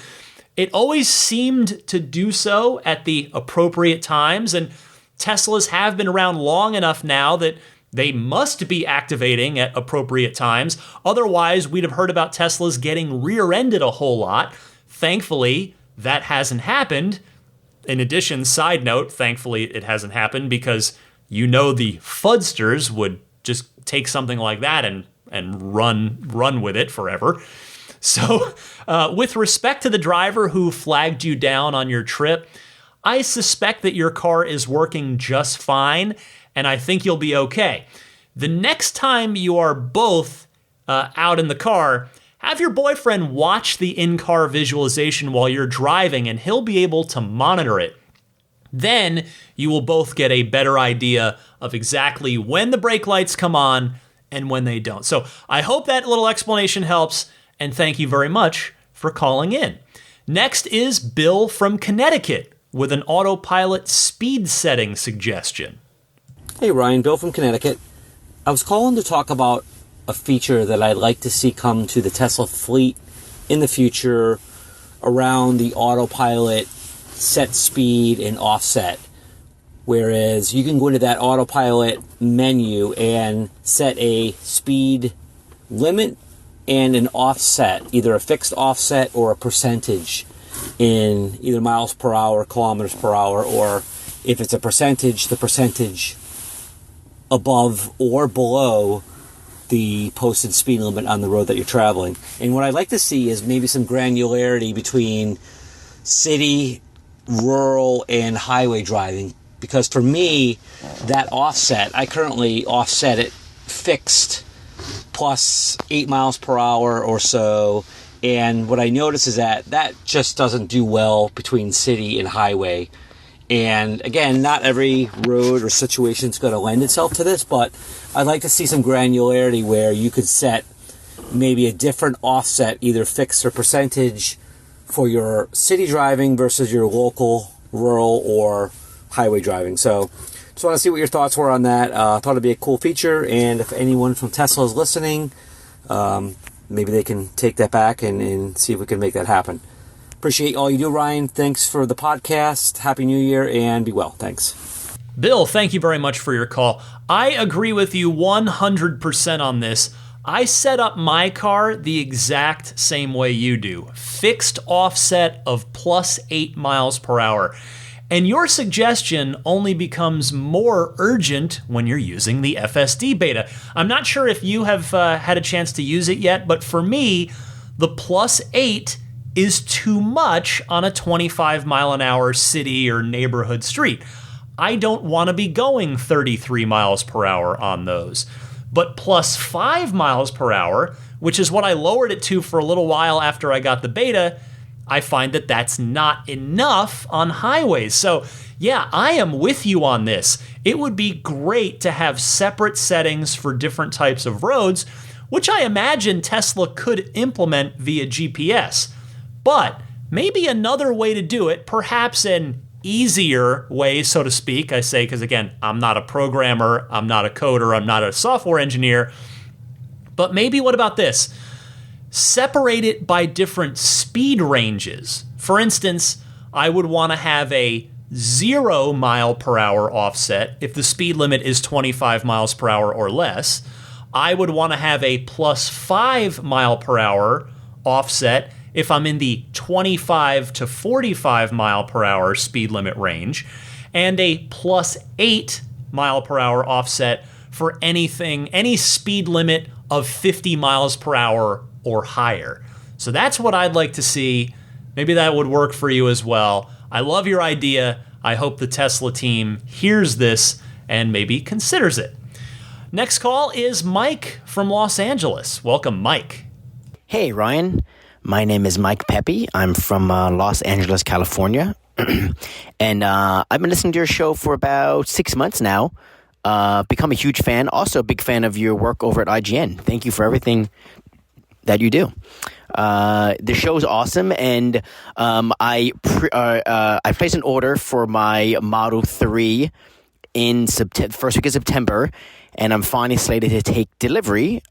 It always seemed to do so at the appropriate times, and Teslas have been around long enough now that they must be activating at appropriate times. Otherwise, we'd have heard about Teslas getting rear-ended a whole lot. Thankfully, that hasn't happened. In addition, side note, thankfully it hasn't happened because the fudsters would just take something like that and run with it forever. So with respect to the driver who flagged you down on your trip, I suspect that your car is working just fine, and I think you'll be okay. The next time you are both out in the car, have your boyfriend watch the in-car visualization while you're driving, and he'll be able to monitor it. Then you will both get a better idea of exactly when the brake lights come on and when they don't. So I hope that little explanation helps, and thank you very much for calling in. Next is Bill from Connecticut with an autopilot speed setting suggestion. Hey Ryan, Bill from Connecticut. I was calling to talk about a feature that I'd like to see come to the Tesla fleet in the future around the autopilot set speed and offset. Whereas you can go into that autopilot menu and set a speed limit and an offset, either a fixed offset or a percentage in either miles per hour, kilometers per hour, or if it's a percentage, the percentage above or below the posted speed limit on the road that you're traveling. And what I'd like to see is maybe some granularity between city, rural, and highway driving. Because for me, that offset, I currently offset it fixed plus 8 miles per hour or so. And what I notice is that just doesn't do well between city and highway. And again, not every road or situation is going to lend itself to this, but I'd like to see some granularity where you could set maybe a different offset, either fixed or percentage, for your city driving versus your local, rural, or highway driving. So just want to see what your thoughts were on that. I thought it'd be a cool feature, and if anyone from Tesla is listening, maybe they can take that back and see if we can make that happen. Appreciate all you do, Ryan. Thanks for the podcast. Happy New Year, and be well. Thanks. Bill, thank you very much for your call. I agree with you 100% on this. I set up my car the exact same way you do. Fixed offset of plus 8 miles per hour. And your suggestion only becomes more urgent when you're using the FSD beta. I'm not sure if you have had a chance to use it yet, but for me, the plus 8 is too much on a 25 mile an hour city or neighborhood street. I don't want to be going 33 miles per hour on those. But plus 5 miles per hour, which is what I lowered it to for a little while after I got the beta, I find that that's not enough on highways. So yeah, I am with you on this. It would be great to have separate settings for different types of roads, which I imagine Tesla could implement via GPS. But maybe another way to do it, perhaps an easier way, so to speak, I say, because again, I'm not a programmer, I'm not a coder, I'm not a software engineer. But maybe what about this? Separate it by different speed ranges. For instance, I would want to have a 0 mile per hour offset if the speed limit is 25 miles per hour or less. I would want to have a plus 5 mile per hour offset if I'm in the 25 to 45 mile per hour speed limit range, and a plus 8 mile per hour offset for any speed limit of 50 miles per hour or higher. So that's what I'd like to see. Maybe that would work for you as well. I love your idea. I hope the Tesla team hears this and maybe considers it. Next call is Mike from Los Angeles. Welcome, Mike. Hey, Ryan. My name is Mike Pepe. I'm from Los Angeles, California. And I've been listening to your show for about 6 months now. Become a huge fan. Also a big fan of your work over at IGN. Thank you for everything that you do. The show is awesome, and I placed an order for my Model 3 in first week of September, and I'm finally slated to take delivery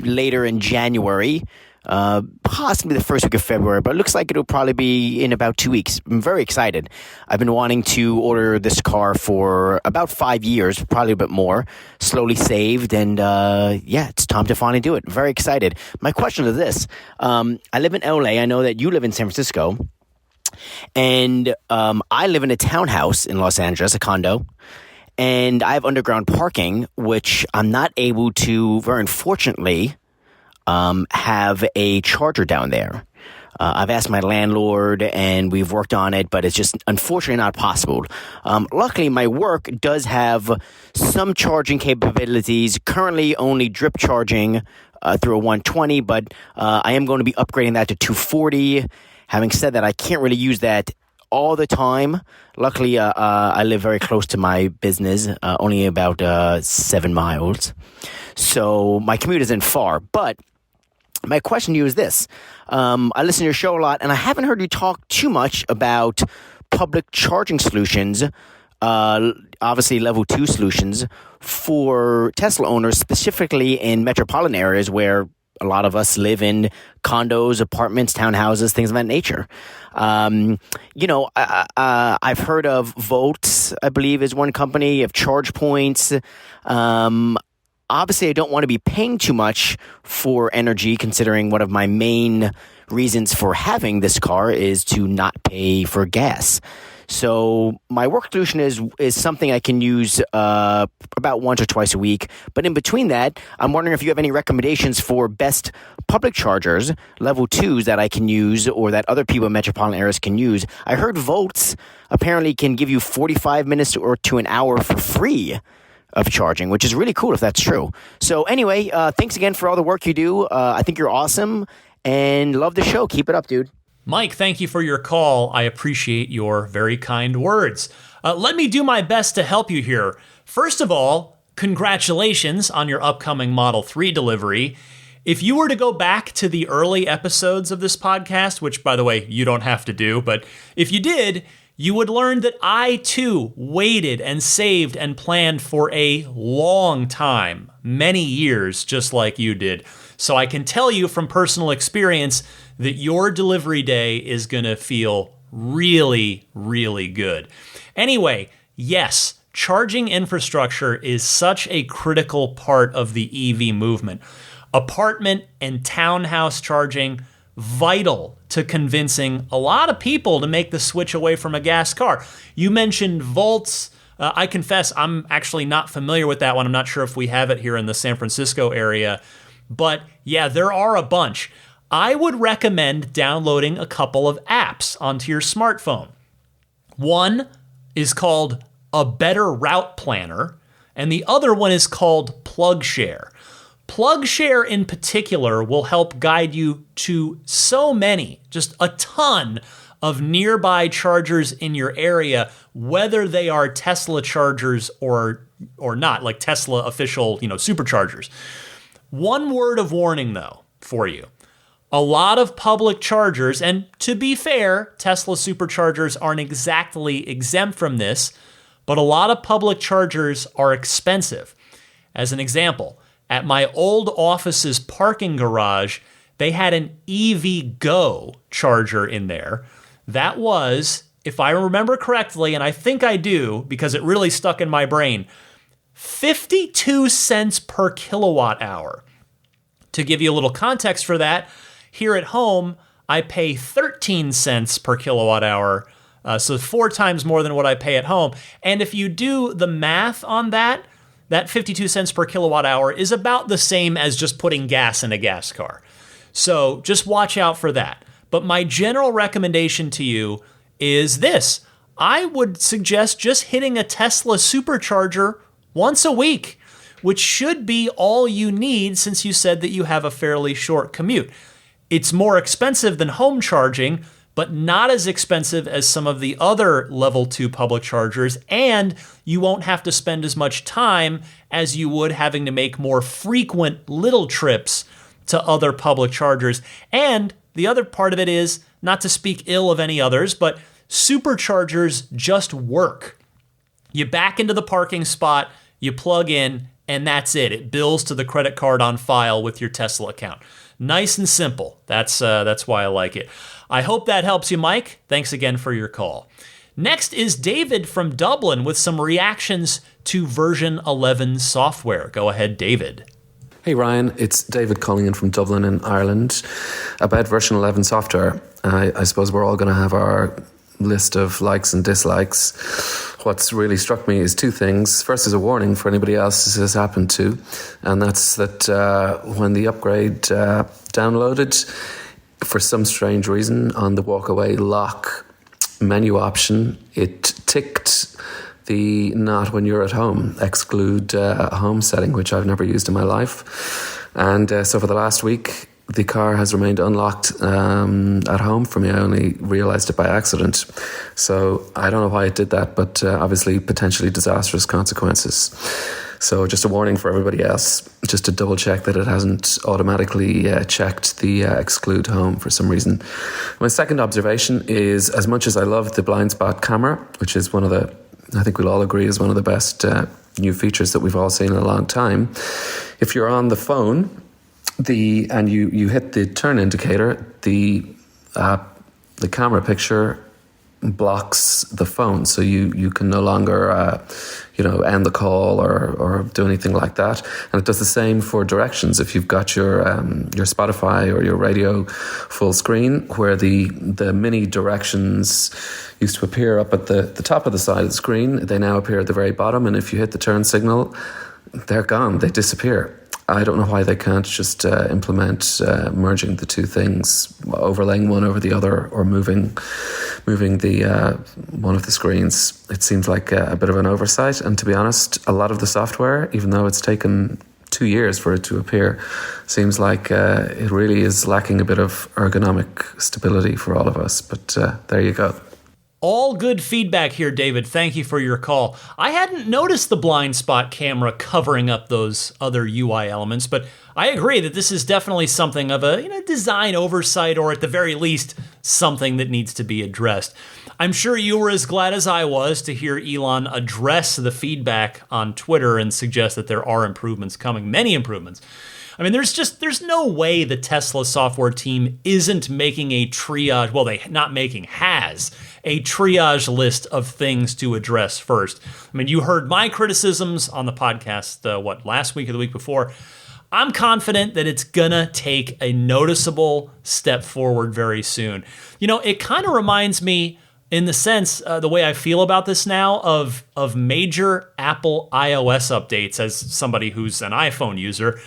later in January, possibly the first week of February, but it looks like it'll probably be in about 2 weeks. I'm very excited. I've been wanting to order this car for about 5 years, probably a bit more, slowly saved, and it's time to finally do it. Very excited. My question is this. I live in LA. I know that you live in San Francisco, and I live in a townhouse in Los Angeles, a condo, and I have underground parking, which I'm not able to, very unfortunately, have a charger down there. I've asked my landlord and we've worked on it, but it's just unfortunately not possible. Luckily, my work does have some charging capabilities, currently only drip charging through a 120, but I am going to be upgrading that to 240. Having said that, I can't really use that all the time. Luckily, I live very close to my business, only about 7 miles. So my commute isn't far, but my question to you is this. I listen to your show a lot, and I haven't heard you talk too much about public charging solutions, obviously level 2 solutions, for Tesla owners, specifically in metropolitan areas where a lot of us live in condos, apartments, townhouses, things of that nature. I've heard of Volts, I believe, is one company, of charge points. obviously I don't want to be paying too much for energy, considering one of my main reasons for having this car is to not pay for gas. So my work solution is something I can use about once or twice a week. But in between that, I'm wondering if you have any recommendations for best public chargers, level 2s that I can use or that other people in metropolitan areas can use. I heard Volts apparently can give you 45 minutes or to an hour for free of charging, which is really cool if that's true. So anyway, thanks again for all the work you do. I think you're awesome and love the show. Keep it up, dude. Mike, thank you for your call. I appreciate your very kind words. Let me do my best to help you here. First of all, congratulations on your upcoming Model 3 delivery. If you were to go back to the early episodes of this podcast, which, by the way, you don't have to do, but if you did, you would learn that I, too, waited and saved and planned for a long time, many years, just like you did. So I can tell you from personal experience that your delivery day is going to feel really, really good. Anyway, yes, charging infrastructure is such a critical part of the EV movement. Apartment and townhouse charging, vital to convincing a lot of people to make the switch away from a gas car. You mentioned Volts. I confess I'm actually not familiar with that one. I'm not sure if we have it here in the San Francisco area. But yeah, there are a bunch. I would recommend downloading a couple of apps onto your smartphone. One is called A Better Route Planner, and the other one is called PlugShare. PlugShare in particular will help guide you to so many, just a ton of nearby chargers in your area, whether they are Tesla chargers or not, like Tesla official, superchargers. One word of warning, though, for you. A lot of public chargers, and to be fair, Tesla superchargers aren't exactly exempt from this, but a lot of public chargers are expensive. As an example, at my old office's parking garage, they had an EVgo charger in there. That was, if I remember correctly, and I think I do because it really stuck in my brain, 52 cents per kilowatt hour. To give you a little context for that, here at home, I pay 13 cents per kilowatt hour, so 4 times more than what I pay at home. And if you do the math on that 52 cents per kilowatt hour is about the same as just putting gas in a gas car. So just watch out for that. But my general recommendation to you is this. I would suggest just hitting a Tesla supercharger once a week, which should be all you need since you said that you have a fairly short commute. It's more expensive than home charging, but not as expensive as some of the other level 2 public chargers, and you won't have to spend as much time as you would having to make more frequent little trips to other public chargers. And the other part of it is, not to speak ill of any others, but superchargers just work. You back into the parking spot, you plug in, and that's it. It bills to the credit card on file with your Tesla account. Nice and simple. That's why I like it. I hope that helps you, Mike. Thanks again for your call. Next is David from Dublin with some reactions to version 11 software. Go ahead, David. Hey Ryan, it's David calling in from Dublin in Ireland about version 11 software. I suppose we're all going to have our list of likes and dislikes. What's really struck me is 2 things. First is a warning for anybody else this has happened to, and that's that when the upgrade downloaded, for some strange reason, on the walkaway lock menu option, it ticked the not when you're at home, exclude home setting, which I've never used in my life. And so for the last week, the car has remained unlocked at home for me. I only realised it by accident. So I don't know why it did that, but obviously potentially disastrous consequences. So just a warning for everybody else, just to double check that it hasn't automatically checked the exclude home for some reason. My second observation is, as much as I love the blind spot camera, which is one of the, I think we'll all agree, is one of the best new features that we've all seen in a long time. If you're on the phone, and you hit the turn indicator, the camera picture blocks the phone, so you can no longer end the call or do anything like that. And it does the same for directions. If you've got your Spotify or your radio full screen, where the mini directions used to appear up at the top of the side of the screen, they now appear at the very bottom, and if you hit the turn signal, they're gone, they disappear. I don't know why they can't just implement merging the two things, overlaying one over the other, or moving the one of the screens. It seems like a bit of an oversight. And to be honest, a lot of the software, even though it's taken 2 years for it to appear, seems like it really is lacking a bit of ergonomic stability for all of us. But there you go. All good feedback here, David. Thank you for your call. I hadn't noticed the blind spot camera covering up those other UI elements, but I agree that this is definitely something of a design oversight, or at the very least, something that needs to be addressed. I'm sure you were as glad as I was to hear Elon address the feedback on Twitter and suggest that there are improvements coming, many improvements. I mean, there's no way the Tesla software team isn't making a triage, well, has a triage list of things to address first. I mean, you heard my criticisms on the podcast, last week or the week before. I'm confident that it's gonna take a noticeable step forward very soon. It kind of reminds me, in the sense, the way I feel about this now, of major Apple iOS updates. As somebody who's an iPhone user,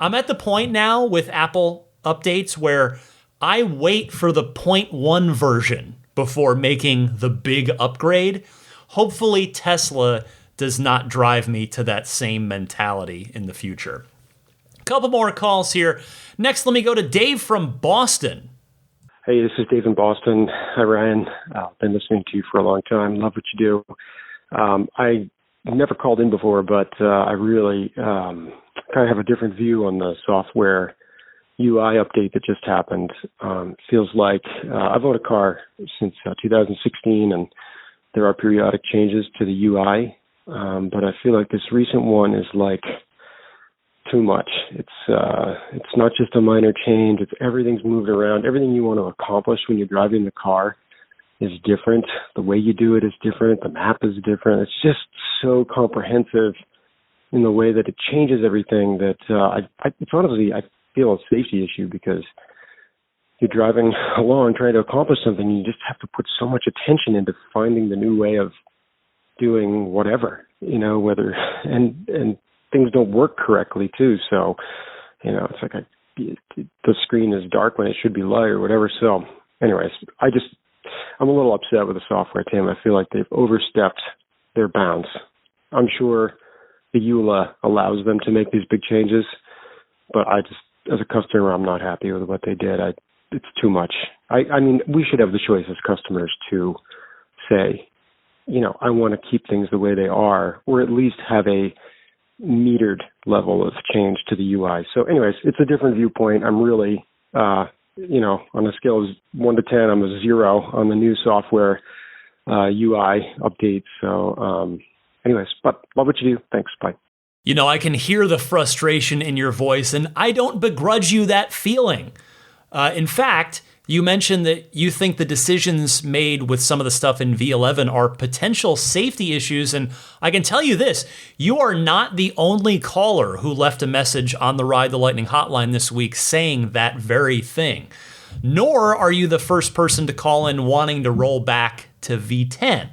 I'm at the point now with Apple updates where I wait for the 0.1 version before making the big upgrade. Hopefully Tesla does not drive me to that same mentality in the future. A couple more calls here. Next, let me go to Dave from Boston. Hey, this is Dave in Boston. Hi, Ryan. I've been listening to you for a long time. Love what you do. I never called in before, but I really kind of have a different view on the software UI update that just happened. Feels like I've owned a car since 2016, and there are periodic changes to the UI, but I feel like this recent one is like too much. It's not just a minor change. It's everything's moved around. Everything you want to accomplish when you're driving the car is different. The way you do it is different. The map is different. It's just so comprehensive in the way that it changes everything that it's honestly, I feel a safety issue, because you're driving along trying to accomplish something. You just have to put so much attention into finding the new way of doing whatever, and things don't work correctly too. So, it's like the screen is dark when it should be light or whatever. So anyways, I'm a little upset with the software team. I feel like they've overstepped their bounds. I'm sure the EULA allows them to make these big changes, but as a customer, I'm not happy with what they did. It's too much. I mean, we should have the choice as customers to say, I want to keep things the way they are, or at least have a metered level of change to the UI. So anyways, it's a different viewpoint. I'm really, on a scale of 1 to 10, I'm a 0 on the new software UI update. So anyways, but love what you do. Thanks. Bye. I can hear the frustration in your voice, and I don't begrudge you that feeling. In fact, you mentioned that you think the decisions made with some of the stuff in V11 are potential safety issues, and I can tell you this, you are not the only caller who left a message on the Ride the Lightning hotline this week saying that very thing. Nor are you the first person to call in wanting to roll back to V10.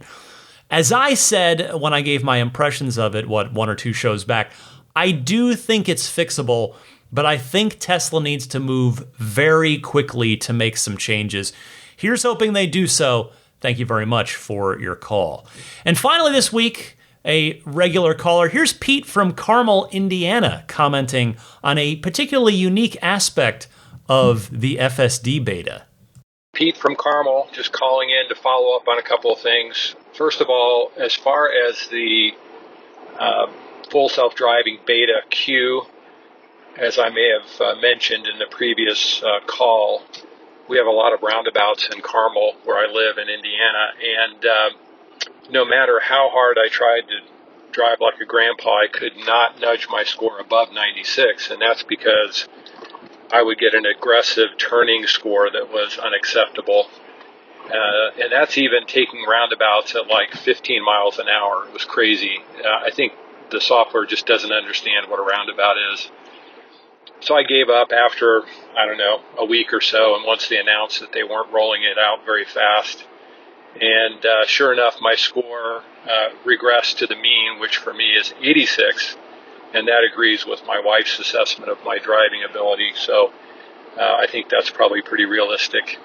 As I said when I gave my impressions of it, 1 or 2 shows back, I do think it's fixable, but I think Tesla needs to move very quickly to make some changes. Here's hoping they do so. Thank you very much for your call. And finally this week, a regular caller. Here's Pete from Carmel, Indiana, commenting on a particularly unique aspect of the FSD beta. Pete from Carmel, just calling in to follow up on a couple of things. First of all, as far as the full self-driving beta queue, as I may have mentioned in the previous call, we have a lot of roundabouts in Carmel, where I live in Indiana, and no matter how hard I tried to drive like a grandpa, I could not nudge my score above 96, and that's because I would get an aggressive turning score that was unacceptable. And that's even taking roundabouts at like 15 miles an hour. It was crazy. I think the software just doesn't understand what a roundabout is. So I gave up after, I don't know, a week or so, and once they announced that they weren't rolling it out very fast. And sure enough, my score regressed to the mean, which for me is 86, and that agrees with my wife's assessment of my driving ability. So I think that's probably pretty realistic.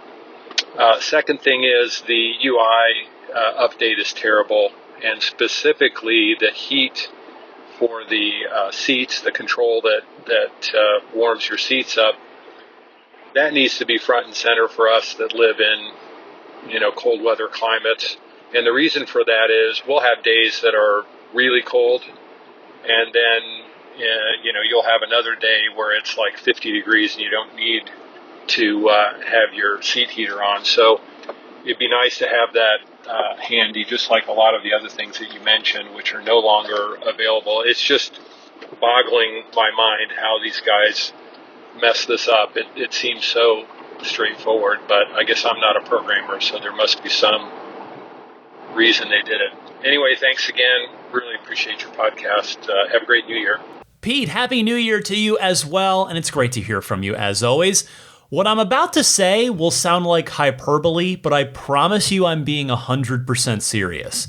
Second thing is the UI update is terrible, and specifically the heat for the seats, the control that warms your seats up, that needs to be front and center for us that live in, cold weather climates. And the reason for that is we'll have days that are really cold, and then you'll have another day where it's like 50 degrees and you don't need to have your seat heater on. So it'd be nice to have that handy, just like a lot of the other things that you mentioned, which are no longer available. It's just boggling my mind how these guys mess this up. It seems so straightforward, but I guess I'm not a programmer, so there must be some reason they did it. Anyway, thanks again. Really appreciate your podcast. Have a great New Year. Pete, Happy New Year to you as well, and it's great to hear from you as always. What I'm about to say will sound like hyperbole, but I promise you I'm being 100% serious.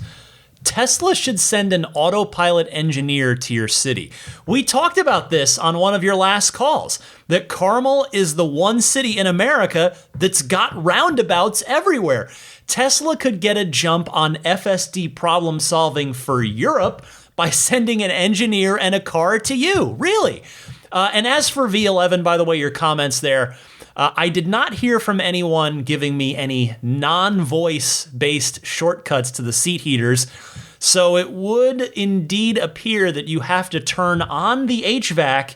Tesla should send an autopilot engineer to your city. We talked about this on one of your last calls, that Carmel is the one city in America that's got roundabouts everywhere. Tesla could get a jump on FSD problem solving for Europe by sending an engineer and a car to you. Really? And as for V11, by the way, your comments there, I did not hear from anyone giving me any non-voice based shortcuts to the seat heaters, so it would indeed appear that you have to turn on the HVAC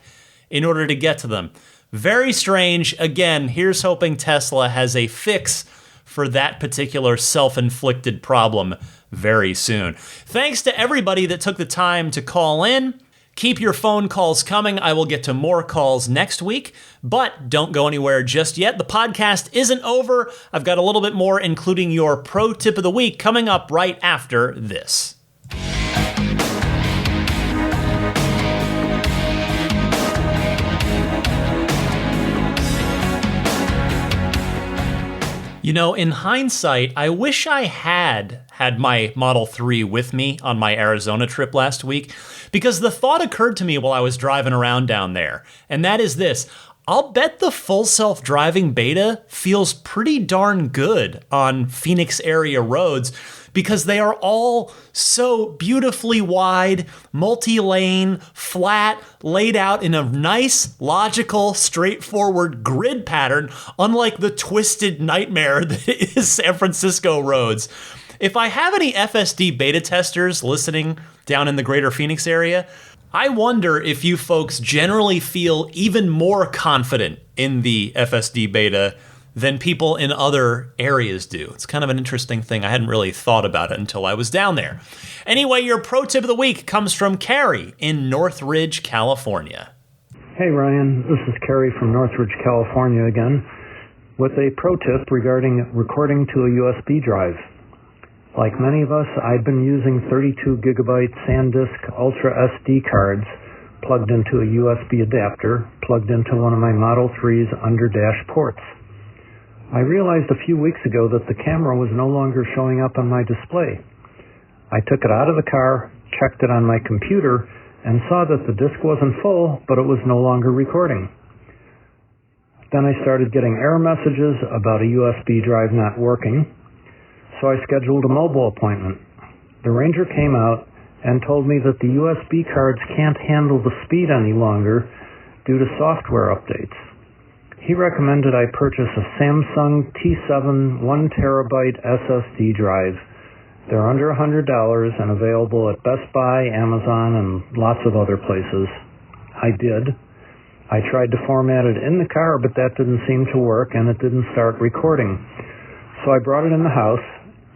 in order to get to them. Very strange. Again, here's hoping Tesla has a fix for that particular self-inflicted problem very soon. Thanks to everybody that took the time to call in. Keep your phone calls coming. I will get to more calls next week, but don't go anywhere just yet. The podcast isn't over. I've got a little bit more, including your pro tip of the week, coming up right after this. In hindsight, I wish I had my Model 3 with me on my Arizona trip last week, because the thought occurred to me while I was driving around down there, and that is this. I'll bet the full self-driving beta feels pretty darn good on Phoenix area roads, because they are all so beautifully wide, multi-lane, flat, laid out in a nice, logical, straightforward grid pattern, unlike the twisted nightmare that is San Francisco roads. If I have any FSD beta testers listening down in the greater Phoenix area, I wonder if you folks generally feel even more confident in the FSD beta than people in other areas do. It's kind of an interesting thing. I hadn't really thought about it until I was down there. Anyway, your pro tip of the week comes from Carrie in Northridge, California. Hey Ryan, this is Carrie from Northridge, California again, with a pro tip regarding recording to a USB drive. Like many of us, I've been using 32 gigabyte SanDisk Ultra SD cards plugged into a USB adapter, plugged into one of my Model 3's under-dash ports. I realized a few weeks ago that the camera was no longer showing up on my display. I took it out of the car, checked it on my computer, and saw that the disk wasn't full, but it was no longer recording. Then I started getting error messages about a USB drive not working, so I scheduled a mobile appointment. The ranger came out and told me that the USB cards can't handle the speed any longer due to software updates. He recommended I purchase a Samsung T7 1TB SSD drive. They're under $100 and available at Best Buy, Amazon, and lots of other places. I did. I tried to format it in the car, but that didn't seem to work, and it didn't start recording. So I brought it in the house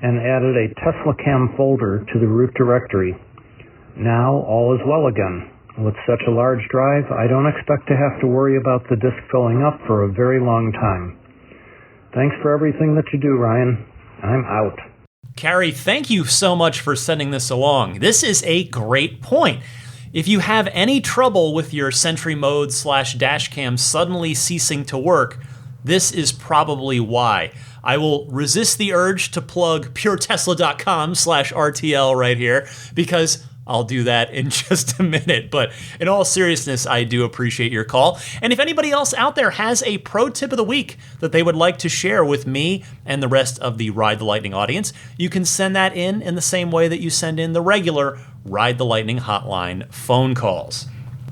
and added a TeslaCam folder to the root directory. Now all is well again. With such a large drive, I don't expect to have to worry about the disk filling up for a very long time. Thanks for everything that you do, Ryan. I'm out. Carrie, thank you so much for sending this along. This is a great point. If you have any trouble with your Sentry Mode / dash cam suddenly ceasing to work, this is probably why. I will resist the urge to plug puretesla.com /RTL right here, because I'll do that in just a minute. But in all seriousness, I do appreciate your call. And if anybody else out there has a pro tip of the week that they would like to share with me and the rest of the Ride the Lightning audience, you can send that in the same way that you send in the regular Ride the Lightning hotline phone calls.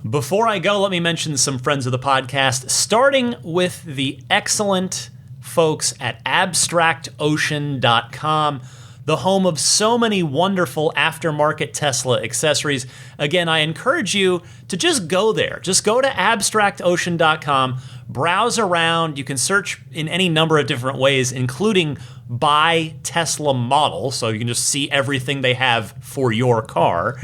Before I go, let me mention some friends of the podcast, starting with the excellent folks at abstractocean.com, the home of so many wonderful aftermarket Tesla accessories. Again, I encourage you to just go there. Just go to abstractocean.com, browse around. You can search in any number of different ways, including by Tesla model, so you can just see everything they have for your car,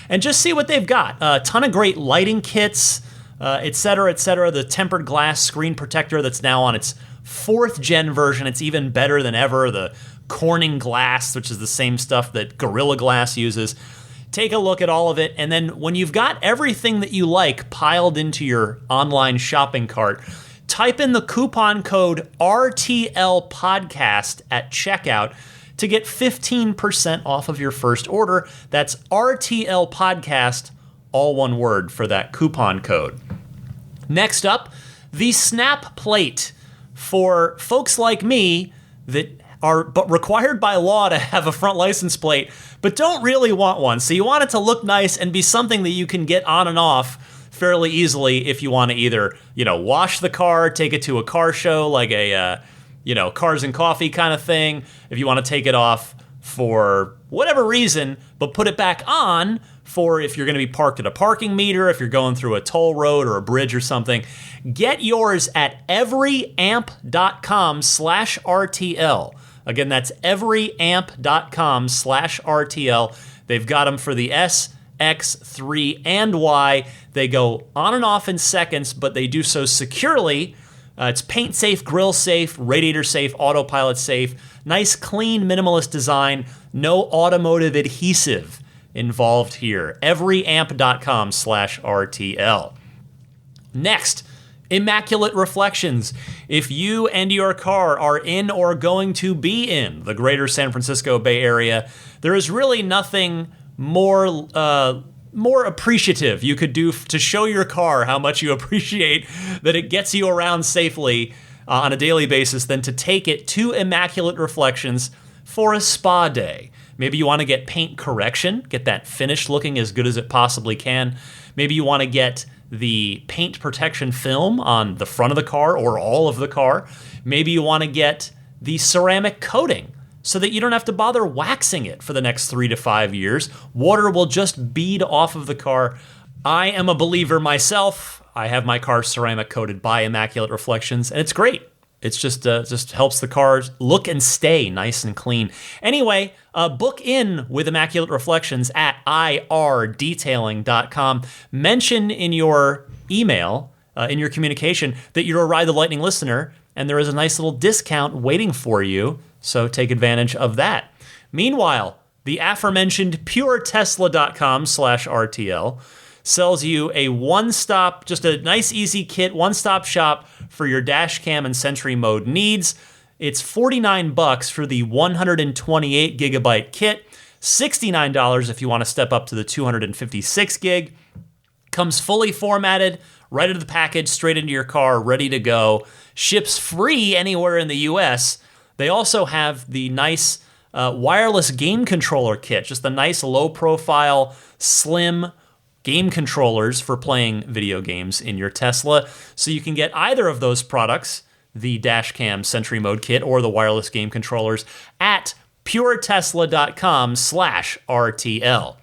and just see what they've got. A ton of great lighting kits, et cetera, et cetera. The tempered glass screen protector that's now on its 4th gen version. It's even better than ever. The Corning glass, which is the same stuff that Gorilla Glass uses. Take a look at all of it, and then when you've got everything that you like piled into your online shopping cart, type in the coupon code RTLPodcast at checkout to get 15% off of your first order. That's RTLPodcast, all one word for that coupon code. Next up, the snap plate for folks like me that are but required by law to have a front license plate, but don't really want one. So you want it to look nice and be something that you can get on and off fairly easily if you want to either, wash the car, take it to a car show like a, Cars and Coffee kind of thing. If you want to take it off for whatever reason, but put it back on for if you're going to be parked at a parking meter, if you're going through a toll road or a bridge or something. Get yours at everyamp.com/RTL. Again, that's everyamp.com/RTL. They've got them for the S, X, 3, and Y. They go on and off in seconds, but they do so securely. It's paint safe, grill safe, radiator safe, autopilot safe. Nice, clean, minimalist design. No automotive adhesive involved here. Everyamp.com/RTL. Next, Immaculate Reflections. If you and your car are in or going to be in the greater San Francisco Bay Area, there is really nothing more appreciative you could do to show your car how much you appreciate that it gets you around safely on a daily basis than to take it to Immaculate Reflections for a spa day. Maybe you want to get paint correction, get that finish looking as good as it possibly can. Maybe you want to get the paint protection film on the front of the car or all of the car. Maybe you want to get the ceramic coating so that you don't have to bother waxing it for the next 3 to 5 years. Water will just bead off of the car. I am a believer myself. I have my car ceramic coated by Immaculate Reflections, and it's great. It's just helps the car look and stay nice and clean. Anyway, book in with Immaculate Reflections at irdetailing.com. Mention in your email, in your communication, that you're a Ride the Lightning listener, and there is a nice little discount waiting for you, so take advantage of that. Meanwhile, the aforementioned puretesla.com/RTL sells you a one-stop, just a nice, easy kit, one-stop shop for your dash cam and Sentry Mode needs. It's $49 for the 128 gigabyte kit, $69 if you want to step up to the 256 gig. Comes fully formatted, right into the package, straight into your car, ready to go. Ships free anywhere in the US. They also have the nice wireless game controller kit, just the nice low-profile, slim game controllers for playing video games in your Tesla. So you can get either of those products, the Dashcam Sentry Mode Kit or the wireless game controllers, at puretesla.com/RTL.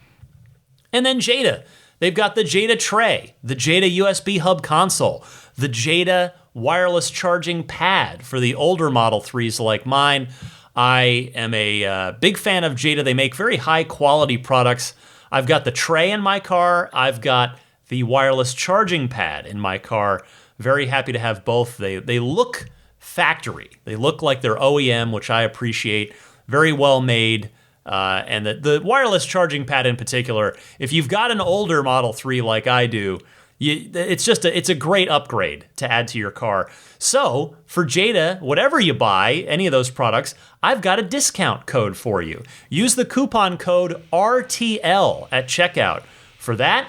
And then Jada. They've got the Jada Tray, the Jada USB hub console, the Jada wireless charging pad for the older Model 3s like mine. I am a big fan of Jada. They make very high quality products. I've got the tray in my car. I've got the wireless charging pad in my car. Very happy to have both. They look factory. They look like they're OEM, which I appreciate. Very well made. And the wireless charging pad in particular, if you've got an older Model 3 like I do, it's a great upgrade to add to your car. So for Jada, whatever you buy, any of those products, I've got a discount code for you. Use the coupon code RTL at checkout for that.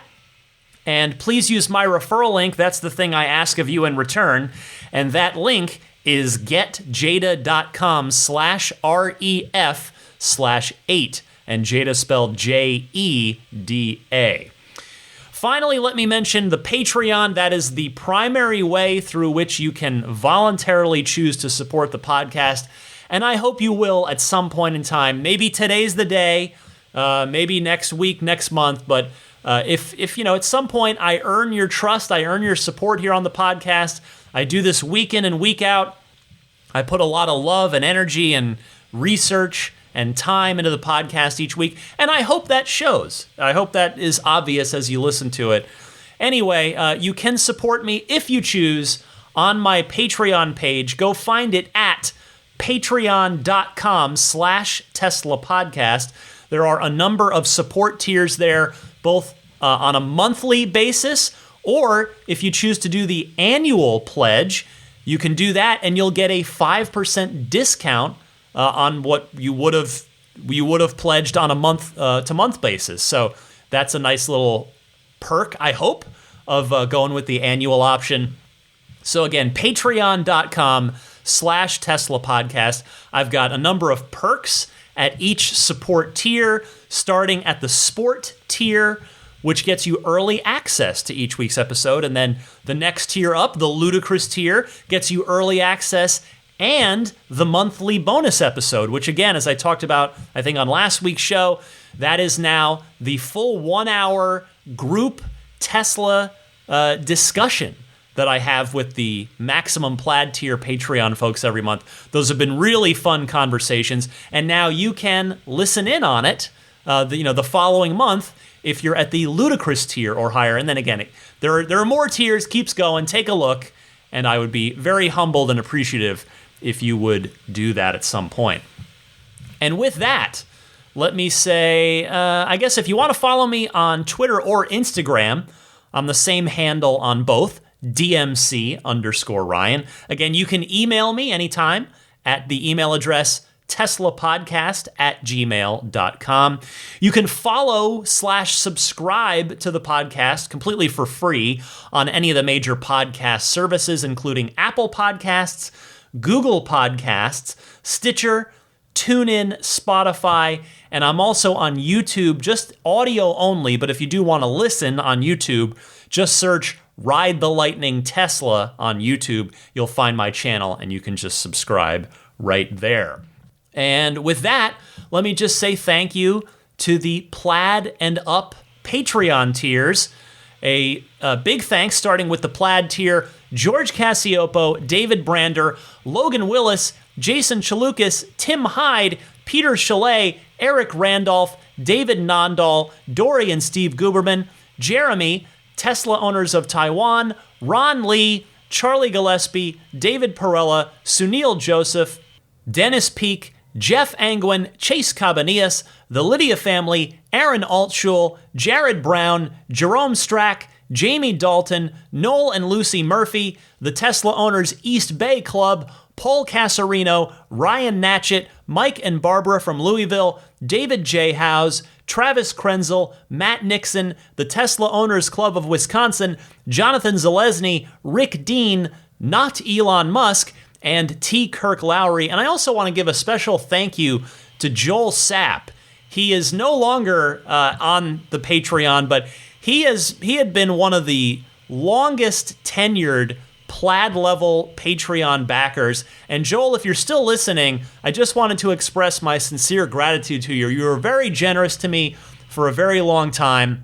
And please use my referral link. That's the thing I ask of you in return. And that link is getjada.com/REF/8. And Jada spelled JEDA. Finally, let me mention the Patreon. That is the primary way through which you can voluntarily choose to support the podcast. And I hope you will at some point in time. Maybe today's the day, maybe next week, next month. But if at some point I earn your trust, I earn your support here on the podcast. I do this week in and week out. I put a lot of love and energy and research and time into the podcast each week, and I hope that shows. I hope that is obvious as you listen to it. Anyway, you can support me if you choose on my Patreon page. Go find it at patreon.com/Tesla podcast. There are a number of support tiers there, both on a monthly basis, or if you choose to do the annual pledge, you can do that and you'll get a 5% discount on what you would have pledged on a month-to-month basis. So that's a nice little perk, I hope, of going with the annual option. So again, patreon.com/Tesla podcast. I've got a number of perks at each support tier, starting at the sport tier, which gets you early access to each week's episode. And then the next tier up, the ludicrous tier, gets you early access and the monthly bonus episode, which again, as I talked about, I think on last week's show, that is now the full 1-hour group Tesla discussion that I have with the Maximum Plaid tier Patreon folks every month. Those have been really fun conversations, and now you can listen in on it the following month if you're at the ludicrous tier or higher. And then again, there are more tiers, keeps going, take a look, and I would be very humbled and appreciative if you would do that at some point. And with that, let me say, I guess if you want to follow me on Twitter or Instagram, I'm the same handle on both, DMC_Ryan. Again, you can email me anytime at the email address teslapodcast@gmail.com. You can follow/subscribe to the podcast completely for free on any of the major podcast services, including Apple Podcasts, Google Podcasts, Stitcher, TuneIn, Spotify, and I'm also on YouTube, just audio only, but if you do want to listen on YouTube, just search Ride the Lightning Tesla on YouTube. You'll find my channel, and you can just subscribe right there. And with that, let me just say thank you to the Plaid and Up Patreon tiers. A big thanks, starting with the Plaid tier, George Cassiopo, David Brander, Logan Willis, Jason Chalukas, Tim Hyde, Peter Chalet, Eric Randolph, David Nondahl, Dory and Steve Guberman, Jeremy, Tesla Owners of Taiwan, Ron Lee, Charlie Gillespie, David Perella, Sunil Joseph, Dennis Peak, Jeff Angwin, Chase Cabanillas, the Lydia family, Aaron Altschul, Jared Brown, Jerome Strack, Jamie Dalton, Noel and Lucy Murphy, the Tesla Owners East Bay Club, Paul Casarino, Ryan Natchett, Mike and Barbara from Louisville, David J. Howes, Travis Krenzel, Matt Nixon, the Tesla Owners Club of Wisconsin, Jonathan Zalesny, Rick Dean, not Elon Musk, and T. Kirk Lowry. And I also want to give a special thank you to Joel Sapp. He is no longer on the Patreon, but he had been one of the longest tenured Plaid level Patreon backers. And Joel, if you're still listening, I just wanted to express my sincere gratitude to you. You were very generous to me for a very long time.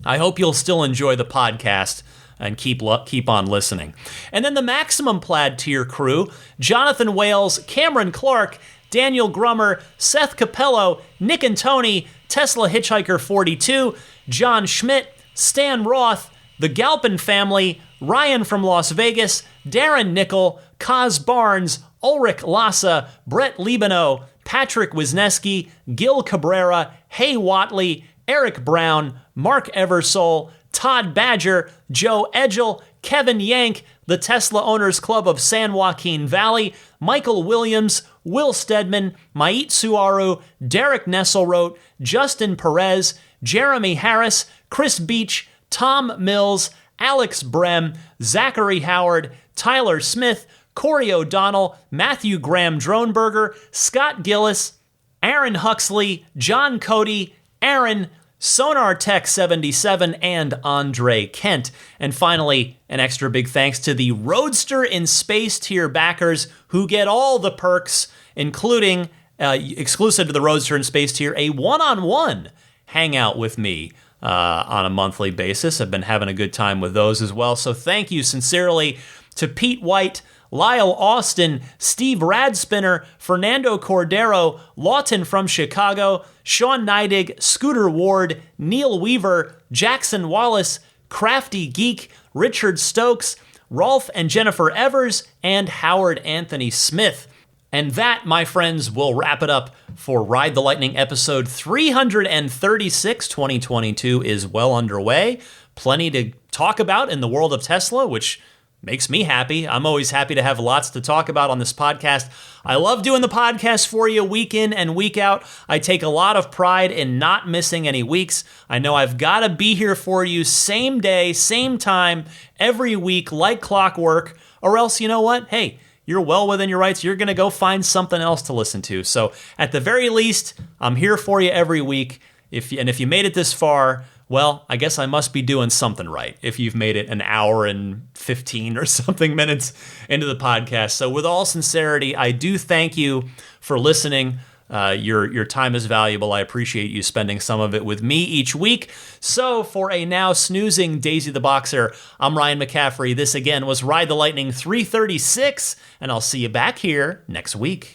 I hope you'll still enjoy the podcast and keep on listening. And then the Maximum Plaid tier crew, Jonathan Wales, Cameron Clark, Daniel Grummer, Seth Capello, Nick and Tony, Tesla Hitchhiker 42, John Schmidt, Stan Roth, the Galpin family, Ryan from Las Vegas, Darren Nickel, Kaz Barnes, Ulrich Lassa, Brett Libano, Patrick Wisniewski, Gil Cabrera, Hay Watley, Eric Brown, Mark Eversole, Todd Badger, Joe Edgel, Kevin Yank, the Tesla Owners Club of San Joaquin Valley, Michael Williams, Will Stedman, Mait Suaru, Derek Nesselrote, Justin Perez, Jeremy Harris, Chris Beach, Tom Mills, Alex Brem, Zachary Howard, Tyler Smith, Corey O'Donnell, Matthew Graham Dronberger, Scott Gillis, Aaron Huxley, John Cody, Aaron, Sonar Tech 77, and Andre Kent. And finally, an extra big thanks to the Roadster in Space tier backers who get all the perks, including, exclusive to the Roadster in Space tier, a one-on-one hangout with me on a monthly basis. I've been having a good time with those as well. So thank you sincerely to Pete White, Lyle Austin, Steve Radspinner, Fernando Cordero, Lawton from Chicago, Sean Neidig, Scooter Ward, Neil Weaver, Jackson Wallace, Crafty Geek, Richard Stokes, Rolf and Jennifer Evers, and Howard Anthony Smith. And that, my friends, will wrap it up for Ride the Lightning episode 336. 2022 is well underway. Plenty to talk about in the world of Tesla, which makes me happy. I'm always happy to have lots to talk about on this podcast. I love doing the podcast for you week in and week out. I take a lot of pride in not missing any weeks. I know I've got to be here for you same day, same time, every week, like clockwork, or else, you know what? Hey, you're well within your rights. You're going to go find something else to listen to. So at the very least, I'm here for you every week. If you made it this far, well, I guess I must be doing something right if you've made it an hour and 15 or something minutes into the podcast. So with all sincerity, I do thank you for listening. Your time is valuable. I appreciate you spending some of it with me each week. So for a now snoozing Daisy the Boxer, I'm Ryan McCaffrey. This again was Ride the Lightning 336, and I'll see you back here next week.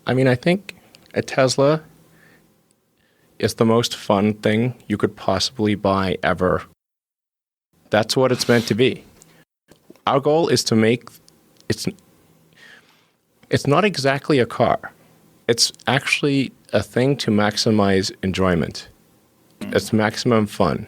I mean, I think a Tesla is the most fun thing you could possibly buy ever. That's what it's meant to be. Our goal is to make it's not exactly a car. It's actually a thing to maximize enjoyment. It's maximum fun.